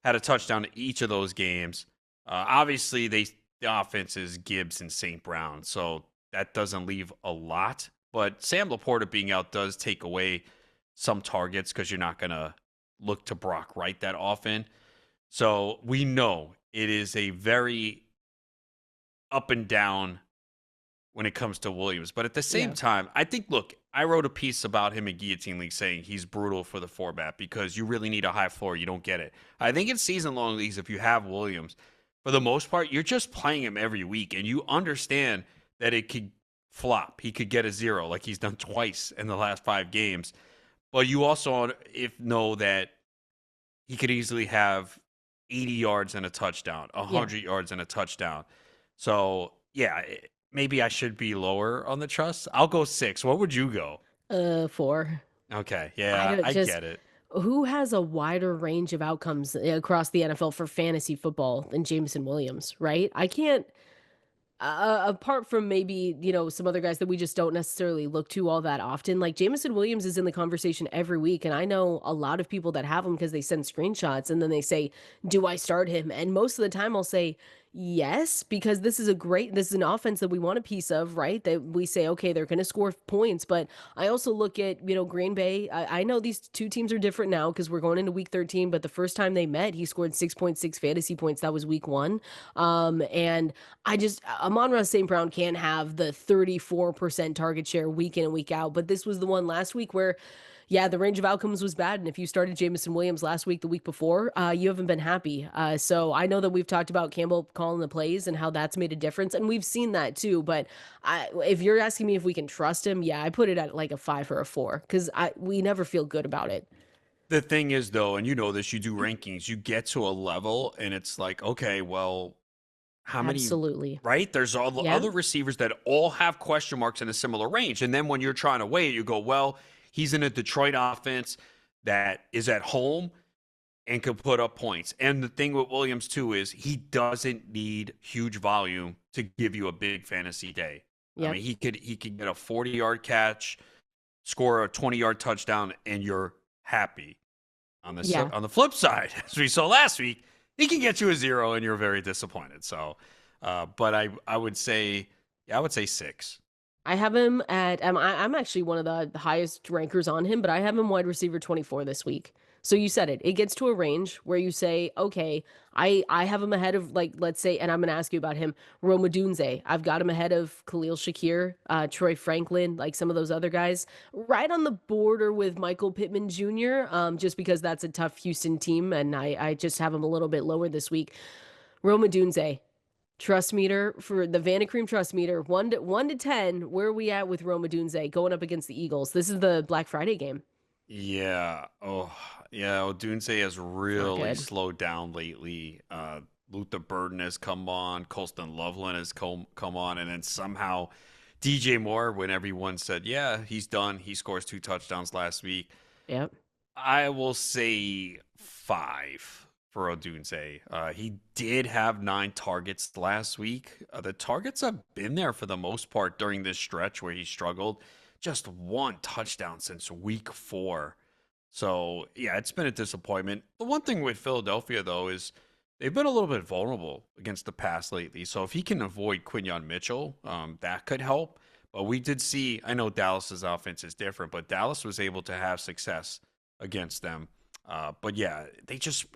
had a touchdown in each of those games. Obviously, the offense is Gibbs and St. Brown, so that doesn't leave a lot. But Sam Laporta being out does take away some targets because you're not going to look to Brock Wright that often. So we know it is a very up and down when it comes to Williams. But at the same Yeah. time, I think, look, I wrote a piece about him in Guillotine League saying he's brutal for the format because you really need a high floor. You don't get it. I think in season-long leagues, if you have Williams, for the most part, you're just playing him every week, and you understand that it could flop. He could get a 0 like he's done twice in the last 5 games. But you also know that he could easily have 80 yards and a touchdown, Yeah. 100 yards and a touchdown. So, yeah, maybe I should be lower on the trust. I'll go 6. What would you go? 4. Okay, I yeah, don't I just get it. who has a wider range of outcomes across the NFL for fantasy football than Jameson Williams, right? I can't apart from maybe, some other guys that we just don't necessarily look to all that often, like Jameson Williams is in the conversation every week. And I know a lot of people that have him because they send screenshots and then they say, do I start him? And most of the time I'll say, yes, because this is an offense that we want a piece of, right? That we say, okay, they're going to score points. But I also look at, Green Bay. I know these two teams are different now because we're going into week 13, but the first time they met, he scored 6.6 fantasy points. That was week 1. And Amon-Ra St. Brown can't have the 34% target share week in and week out. But this was the one last week where, yeah, the range of outcomes was bad. And if you started Jameson Williams last week, the week before, you haven't been happy. So I know that we've talked about Campbell calling the plays and how that's made a difference. And we've seen that too. But if you're asking me if we can trust him, yeah, I put it at like a 5 or a 4 because we never feel good about it. The thing is, though, and you know this, you do rankings, you get to a level, and it's like, okay, well, how many, Absolutely. right? There's all the Yeah. other receivers that all have question marks in a similar range. And then when you're trying to weigh it, you go, well, he's in a Detroit offense that is at home and can put up points. And the thing with Williams, too, is he doesn't need huge volume to give you a big fantasy day. I Yep. mean, he could get a 40-yard catch, score a 20-yard touchdown, and you're happy. On Yeah. the flip side, as we saw last week, he can get you a 0 and you're very disappointed. So, but I would say, yeah, I would say 6. I have him at I'm actually one of the highest rankers on him, but I have him wide receiver 24 this week. So you said it. It gets to a range where you say, okay, I have him ahead of, like, let's say, and I'm gonna ask you about him, Roma Dunze. I've got him ahead of Khalil Shakir, Troy Franklin, like some of those other guys, right on the border with Michael Pittman Jr. Just because that's a tough Houston team, and I just have him a little bit lower this week. Roma Dunze. Trust meter for the Vanacream trust meter, 1 to 10. Where are we at with Roma Dunze going up against the Eagles? This is the Black Friday game. Yeah. Oh, yeah. Odunze has It's not really good. slowed down lately. Luther Burden has come on. Colston Loveland has come on. And then somehow DJ Moore, when everyone said, yeah, he's done, he scores 2 touchdowns last week. Yep. I will say 5 for Odunze. He did have 9 targets last week. The targets have been there for the most part during this stretch where he struggled. Just 1 touchdown since week 4. So, yeah, it's been a disappointment. The one thing with Philadelphia, though, is they've been a little bit vulnerable against the pass lately. So if he can avoid Quinyon Mitchell, that could help. But we did see, I know Dallas's offense is different, but Dallas was able to have success against them. But yeah,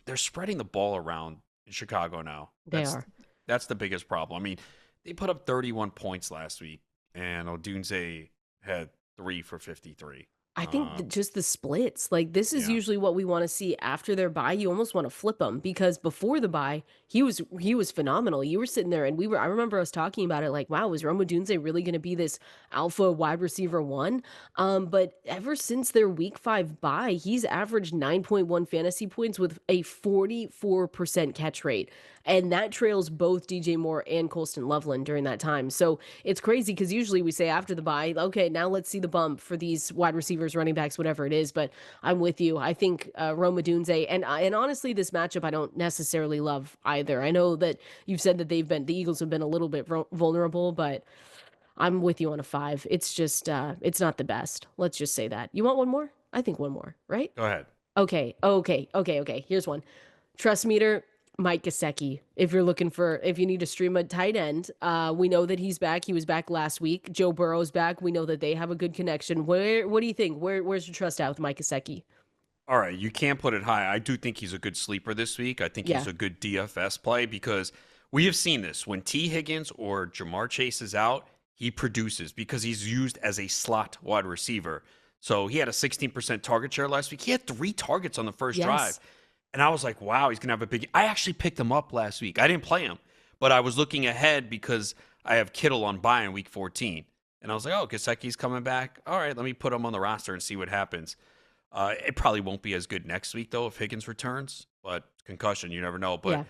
they're spreading the ball around in Chicago now. They are. That's the biggest problem. I mean, they put up 31 points last week, and Odunze had 3 for 53. I think just the splits, like, this is Yeah. usually what we want to see after their bye. You almost want to flip him because before the bye, he was phenomenal. You were sitting there, and I remember us talking about it, like, wow, is Roma Dunze really going to be this alpha wide receiver one? But ever since their week 5 bye, he's averaged 9.1 fantasy points with a 44% catch rate. And that trails both DJ Moore and Colston Loveland during that time. So it's crazy because usually we say after the bye, okay, now let's see the bump for these wide receivers, running backs, whatever it is. But I'm with you. I think Roma Dunze, and honestly, this matchup I don't necessarily love either. I know that you've said that the Eagles have been a little bit vulnerable, but I'm with you on a 5. It's just it's not the best. Let's just say that. You want one more? I think one more, right? Go ahead. Okay. Here's one. Trust meter, Mike Gesicki. If you need to stream a tight end, we know that he's back. He was back last week. Joe Burrow's back. We know that they have a good connection. What do you think? Where's your trust at with Mike Gesicki? All right, you can't put it high. I do think he's a good sleeper this week. I think Yeah. he's a good DFS play because we have seen this. When Tee Higgins or Jamar Chase is out, he produces because he's used as a slot wide receiver. So he had a 16% target share last week. He had 3 targets on the first drive. Yes. And I was like, wow, he's going to have a big. I actually picked him up last week. I didn't play him, but I was looking ahead because I have Kittle on bye in week 14. And I was like, oh, Gesicki's coming back. All right, let me put him on the roster and see what happens. It probably won't be as good next week, though, if Higgins returns. But concussion, you never know. But Yeah.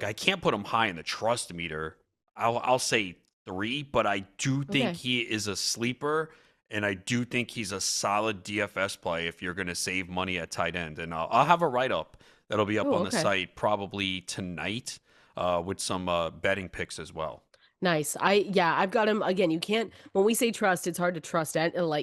I can't put him high in the trust meter. I'll say 3, but I do think Okay. he is a sleeper. And I do think he's a solid DFS play if you're going to save money at tight end. And I'll have a write-up that'll be up Oh, on the okay. site probably tonight with some betting picks as well. Nice. I've got him again. You can't, when we say trust, it's hard to trust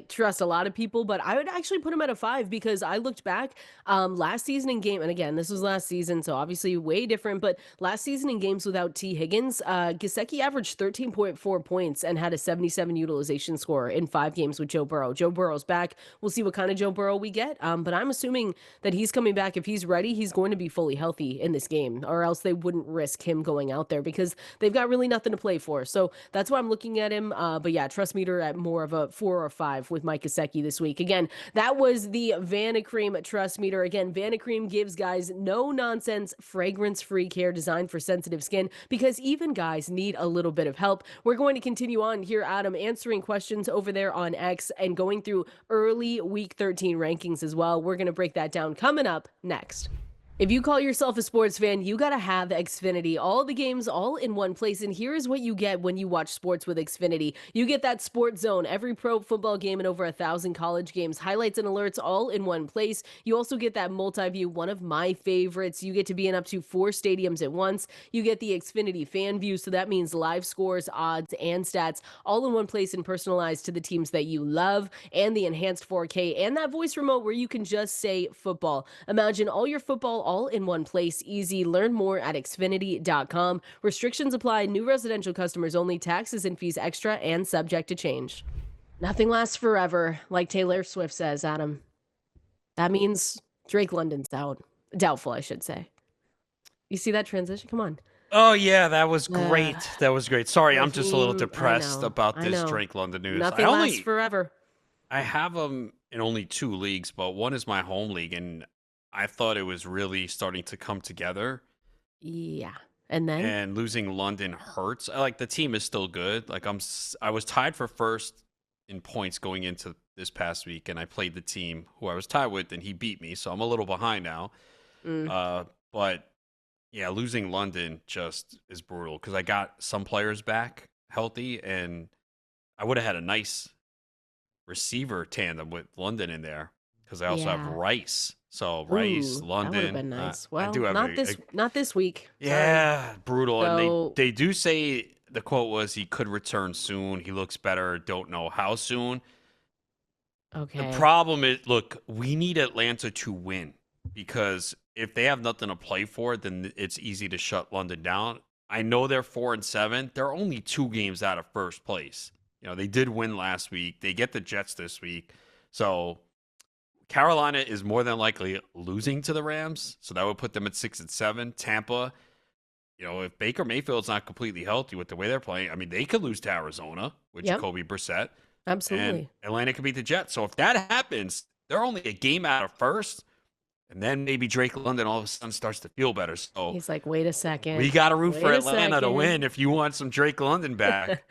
trust a lot of people, but I would actually put him at a 5 because I looked back last season in game, and again, this was last season, so obviously way different, but last season in games without Tee Higgins, Gesicki averaged 13.4 points and had a 77 utilization score in 5 games with Joe Burrow. Joe Burrow's back. We'll see what kind of Joe Burrow we get. But I'm assuming that he's coming back. If he's ready, he's going to be fully healthy in this game, or else they wouldn't risk him going out there because they've got really nothing to play for. So that's why I'm looking at him. But yeah, trust meter at more of a 4 or 5 with Mike Gesicki this week. Again, that was the Vanacream trust meter. Again, Vanacream gives guys no nonsense, fragrance free care designed for sensitive skin because even guys need a little bit of help. We're going to continue on here, Adam, answering questions over there on X and going through early week 13 rankings as well. We're going to break that down coming up next. If you call yourself a sports fan, you got to have Xfinity. All the games all in one place. And here is what you get when you watch sports with Xfinity. You get that sports zone, every pro football game and over 1,000 college games, highlights and alerts all in one place. You also get that multi-view, one of my favorites. You get to be in up to 4 stadiums at once. You get the Xfinity fan view. So that means live scores, odds, and stats all in one place and personalized to the teams that you love, and the enhanced 4K and that voice remote where you can just say football. Imagine all your football all in one place. Easy. Learn more at Xfinity.com. Restrictions apply. New residential customers only. Taxes and fees extra and subject to change. Nothing lasts forever, like Taylor Swift says, Adam. That means Drake London's out. Doubtful, I should say. You see that transition? Come on. Oh, yeah, that was great. That was great. Sorry, I'm just a little Raheem, depressed about this know. Drake London news. Nothing lasts forever. I have him in only 2 leagues, but one is my home league, and I thought it was really starting to come together. Yeah. And then? And losing London hurts. Like, the team is still good. Like, I was tied for first in points going into this past week, and I played the team who I was tied with, and he beat me, so I'm a little behind now. But yeah, losing London just is brutal because I got some players back healthy, and I would have had a nice receiver tandem with London in there because I also have Rice. So Rice, London, that would have been nice. Well, I do have not this week. Yeah, Sorry. brutal. So, and they do say the quote was he could return soon. He looks better. Don't know how soon. Okay. The problem is, look, we need Atlanta to win because if they have nothing to play for, then it's easy to shut London down. I know they're 4-7. They're only 2 games out of first place. They did win last week. They get the Jets this week. So Carolina is more than likely losing to the Rams. So that would put them at 6-7. Tampa, if Baker Mayfield's not completely healthy with the way they're playing, I mean, they could lose to Arizona with Jacoby Brissett. Absolutely. And Atlanta could beat the Jets. So if that happens, they're only a game out of first. And then maybe Drake London all of a sudden starts to feel better. So he's like, wait a second. We got to root for Atlanta to win if you want some Drake London back.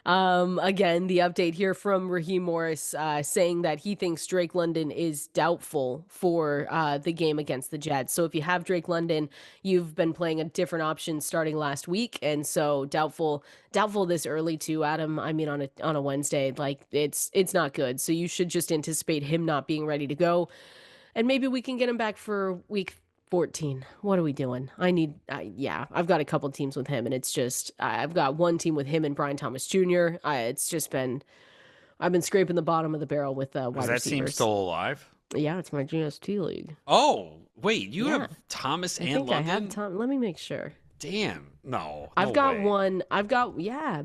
Again, the update here from Raheem Morris saying that he thinks Drake London is doubtful for the game against the Jets. So if you have Drake London, you've been playing a different option starting last week, and so doubtful this early too, Adam. I mean, on a Wednesday, like it's not good. So you should just anticipate him not being ready to go, and maybe we can get him back for week 14. What are we doing? I've got a couple teams with him, and it's just, I've got one team with him and Brian Thomas Jr. I've been scraping the bottom of the barrel with wide receivers. Is that team still alive? Yeah, it's my GST league. Oh, wait, you have Thomas and London? I have Tom. Let me make sure. Damn, no I've got way. one.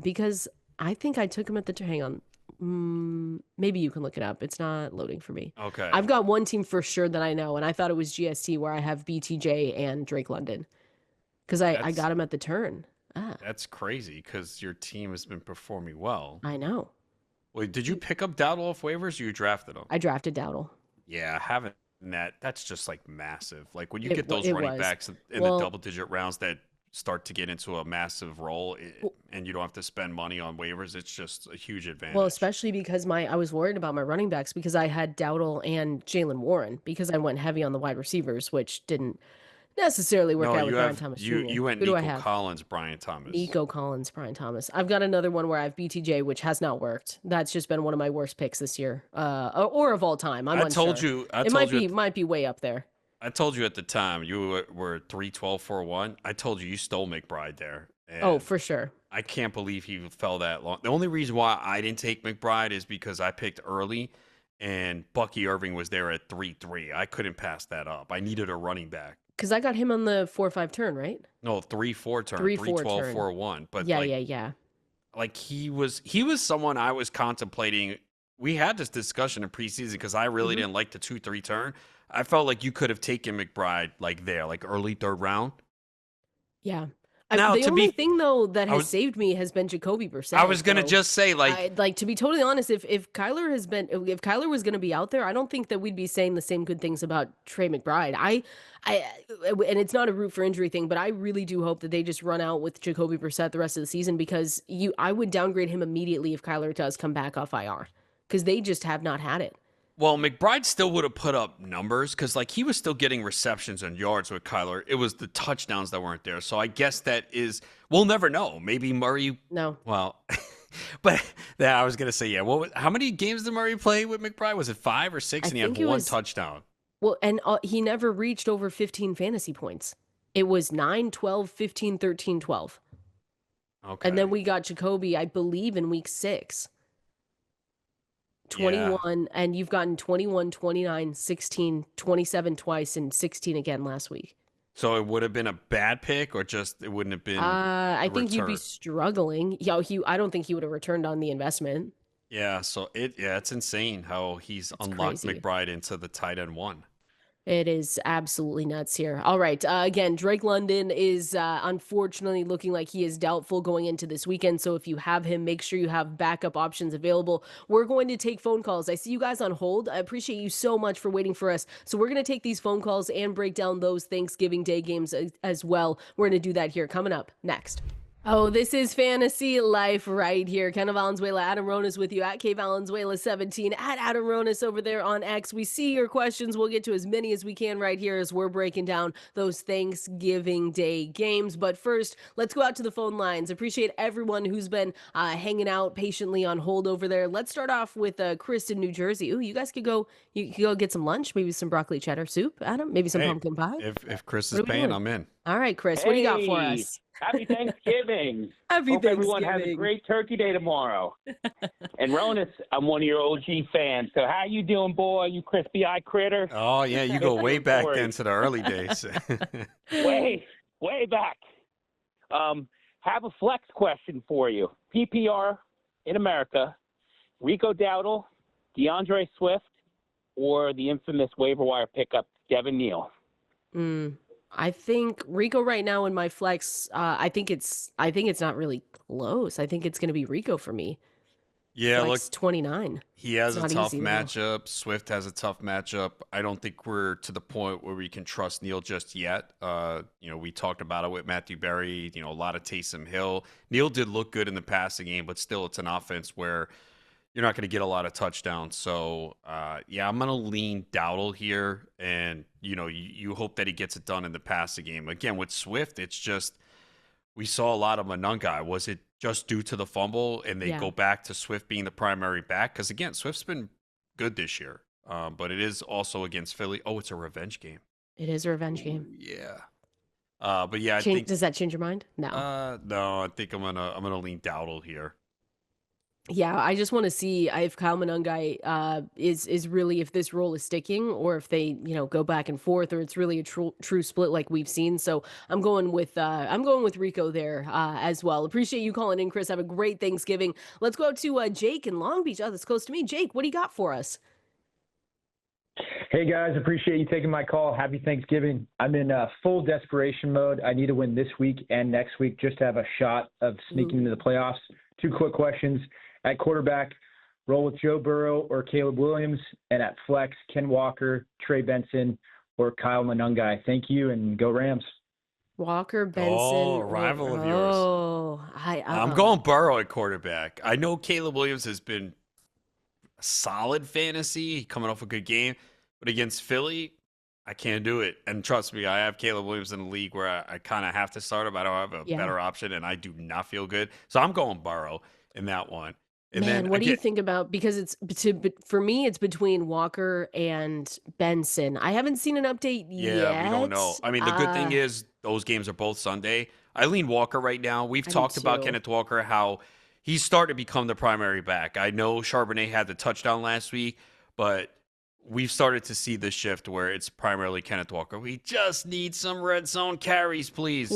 Because I think I took him at the, hang on. Maybe you can look it up. It's not loading for me. Okay. I've got one team for sure that I know, and I thought it was GST where I have BTJ and Drake London because I got him at the turn. That's crazy because your team has been performing well. I know. Wait, did you pick up Dowdle off waivers or you drafted him? I drafted Dowdle. Yeah, having that's just like massive. Like when you get those running backs in the double-digit rounds that start to get into a massive role and you don't have to spend money on waivers, it's just a huge advantage. Well, especially because I was worried about my running backs because I had Dowdle and Jalen Warren because I went heavy on the wide receivers, which didn't necessarily work out with Brian Thomas Jr. You went Nico Collins, Brian Thomas. Nico Collins, Brian Thomas. I've got another one where I have BTJ, which has not worked. That's just been one of my worst picks this year, or of all time. I'm unsure. It might be way up there. I told you at the time you were 3-12-4-1. I told you stole McBride there. Oh, for sure. I can't believe he fell that long. The only reason why I didn't take McBride is because I picked early, and Bucky Irving was there at 3-3. I couldn't pass that up. I needed a running back. Because I got him on the 4-5 turn, right? No, 3-4 turn. 3-12-4-1. But yeah. Like he was someone I was contemplating. We had this discussion in preseason because I really didn't like the 2-3 turn. I felt like you could have taken McBride like early 3rd round. Yeah. The only thing though that has saved me has been Jacoby Brissett. I was gonna just say to be totally honest, if Kyler was gonna be out there, I don't think that we'd be saying the same good things about Trey McBride. And it's not a root for injury thing, but I really do hope that they just run out with Jacoby Brissett the rest of the season because I would downgrade him immediately if Kyler does come back off IR because they just have not had it. Well, McBride still would have put up numbers because, he was still getting receptions and yards with Kyler. It was the touchdowns that weren't there. So I guess we'll never know. Maybe Murray. No. Well, but I was going to say, how many games did Murray play with McBride? Was it 5 or 6? And he had one touchdown. Well, and he never reached over 15 fantasy points. It was 9, 12, 15, 13, 12. Okay. And then we got Jacoby, I believe, in week 6. Yeah. 21, and you've gotten 21, 29, 16, 27 twice, and 16 again last week. So it would have been a bad pick, or just it wouldn't have been I a think you'd be return. struggling. I don't think he would have returned on the investment. Yeah, so it's insane how he's It's unlocked crazy. McBride into the tight end one. It is absolutely nuts here. All right. Again, Drake London is unfortunately looking like he is doubtful going into this weekend. So if you have him, make sure you have backup options available. We're going to take phone calls. I see you guys on hold. I appreciate you so much for waiting for us. So we're going to take these phone calls and break down those Thanksgiving Day games as well. We're going to do that here coming up next. Oh, this is Fantasy Life right here. Ken Valenzuela, Adam Ronis with you at KValenzuela17, at Adam Ronis over there on X. We see your questions. We'll get to as many as we can right here as we're breaking down those Thanksgiving Day games. But first, let's go out to the phone lines. Appreciate everyone who's been hanging out patiently on hold over there. Let's start off with Chris in New Jersey. Ooh, you guys could go. You could go get some lunch, maybe some broccoli cheddar soup, Adam. Maybe some Hey, pumpkin pie. if Chris What is are we paying, doing? I'm in. All right, Chris, what do you got for Hey, us? happy Thanksgiving. Happy Hope everyone has a Thanksgiving. great turkey day tomorrow. And Ronis, I'm one of your OG fans. So how you doing, boy? You crispy-eyed critter? Oh yeah, you go way back then to the early days. Way back. Have a flex question for you. PPR in America, Rico Dowdle, DeAndre Swift, or the infamous waiver wire pickup, Devin Neal? I think Rico right now in my flex. I think it's not really close. I think it's going to be Rico for me. Yeah, look, Flex 29. he has It's a not tough easy, though. matchup. Swift has a tough matchup. I don't think we're to the point where we can trust Neal just yet. We talked about it with Matthew Berry, a lot of Taysom Hill. Neal did look good in the passing game, but still it's an offense where you're not going to get a lot of touchdowns. So, I'm going to lean Dowdle here. And, you hope that he gets it done in the passing game. Again, with Swift, it's just we saw a lot of Monungai. Was it just due to the fumble and they Yeah. go back to Swift being the primary back? Because, again, Swift's been good this year. But it is also against Philly. Oh, it's a revenge game. It is a revenge game. Ooh, yeah. But yeah, I think Does that change your mind? No. no, I think I'm gonna lean Dowdle here. Yeah, I just want to see if Kyle Monungai is really, if this role is sticking, or if they go back and forth, or it's really a true split like we've seen. So I'm going with Rico there as well. Appreciate you calling in, Chris. Have a great Thanksgiving. Let's go out to Jake in Long Beach. Oh, that's close to me. Jake, what do you got for us? Hey guys, appreciate you taking my call. Happy Thanksgiving. I'm in full desperation mode. I need to win this week and next week just to have a shot of sneaking into the playoffs. 2 quick questions. At quarterback, roll with Joe Burrow or Caleb Williams, and at flex, Ken Walker, Trey Benson, or Kyle Monungai. Thank you, and go Rams. Walker, Benson. Oh, a rival of yours. Oh, I'm going Burrow at quarterback. I know Caleb Williams has been a solid fantasy, coming off a good game, but against Philly, I can't do it. And trust me, I have Caleb Williams in the league where I kind of have to start him. I don't have a better option, and I do not feel good. So I'm going Burrow in that one. And Man, then what do you think about, because for me, it's between Walker and Benson. I haven't seen an update yet. Yeah, we don't know. I mean, the good thing is those games are both Sunday. I lean Walker right now. We've talked about Kenneth Walker, how he's starting to become the primary back. I know Charbonnet had the touchdown last week, but we've started to see the shift where it's primarily Kenneth Walker. We just need some red zone carries, please.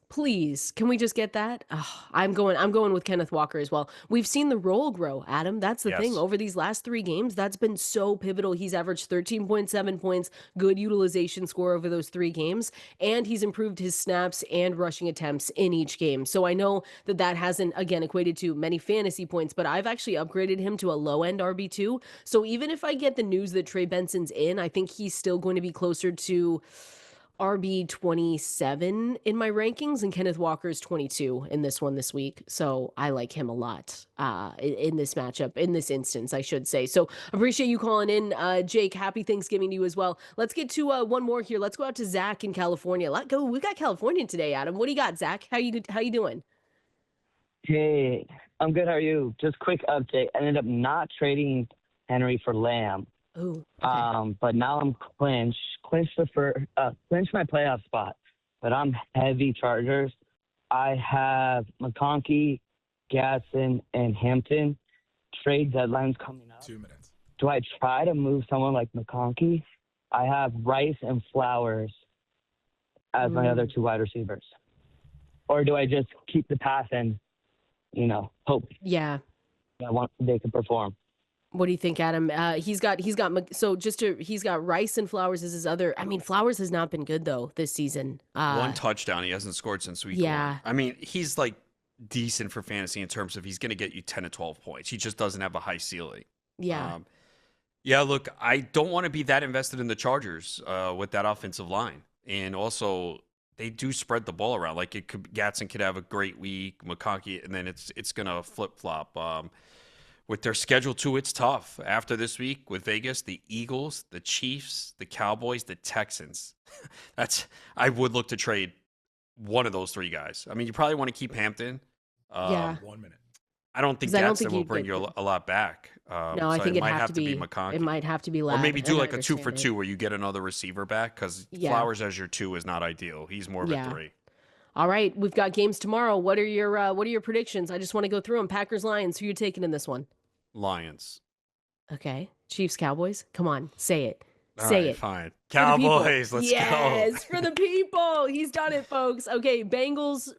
Please. Can we just get that? Oh, I'm going with Kenneth Walker as well. We've seen the role grow, Adam. That's the thing. Over these last 3 games, that's been so pivotal. He's averaged 13.7 points, good utilization score over those 3 games, and he's improved his snaps and rushing attempts in each game. So I know that hasn't, again, equated to many fantasy points, but I've actually upgraded him to a low-end RB2. So even if I get the news that Trey Benson's in, I think he's still going to be closer to RB 27 in my rankings, and Kenneth Walker's 22 in this one this week. So I like him a lot in this matchup, in this instance, I should say. So appreciate you calling in, Jake. Happy Thanksgiving to you as well. Let's get to one more here. Let's go out to Zach in California. We got California today, Adam. What do you got, Zach? How you doing? Hey, I'm good. How are you? Just quick update. I ended up not trading Henry for Lamb. Ooh, okay. But now I'm clinched my playoff spot. But I'm heavy Chargers. I have McConkey, Gasson, and Hampton. trade deadline's coming up. 2 minutes. Do I try to move someone like McConkey? I have Rice and Flowers as my other 2 wide receivers. Or do I just keep the pass and, hope they can perform? What do you think, Adam? He's got Rice and Flowers as his other. I mean, Flowers has not been good though this season. 1 touchdown. He hasn't scored since week 1. I mean, he's like decent for fantasy in terms of he's going to get you 10 to 12 points. He just doesn't have a high ceiling. Yeah. Look, I don't want to be that invested in the Chargers with that offensive line. And also, they do spread the ball around. Like, Gatson could have a great week, McConkey, and then it's going to flip-flop. With their schedule, too, it's tough. After this week with Vegas, the Eagles, the Chiefs, the Cowboys, the Texans. I would look to trade one of those 3 guys. I mean, you probably want to keep Hampton. 1 minute. I don't think Gatson will bring you a lot back. No, I think it might have to be McConkey. It might have to be Ladd. Or maybe do like a 2 for 2 where you get another receiver back because Flowers as your 2 is not ideal. He's more of a 3. All right, we've got games tomorrow. What are your predictions? I just want to go through them. Packers, Lions. Who you taking in this one? Lions. Okay. Chiefs, Cowboys. Come on, say it. All Say right, it. Fine. Cowboys, let's go. Yes, for the people. He's done it, folks. Okay, Bengals,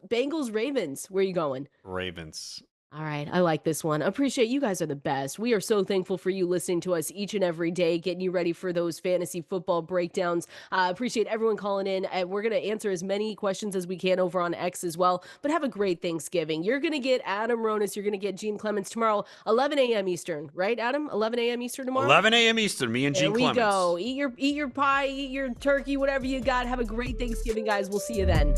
Ravens. Where are you going? Ravens. All right. I like this one. Appreciate you guys are the best. We are so thankful for you listening to us each and every day, getting you ready for those fantasy football breakdowns. Appreciate everyone calling in. And we're going to answer as many questions as we can over on X as well. But have a great Thanksgiving. You're going to get Adam Ronis. You're going to get Gene Clements tomorrow, 11 a.m. Eastern, right, Adam? 11 a.m. Eastern tomorrow? 11 a.m. Eastern, me and Gene Clements. There we go. Eat your pie, eat your turkey, whatever you got. Have a great Thanksgiving, guys. We'll see you then.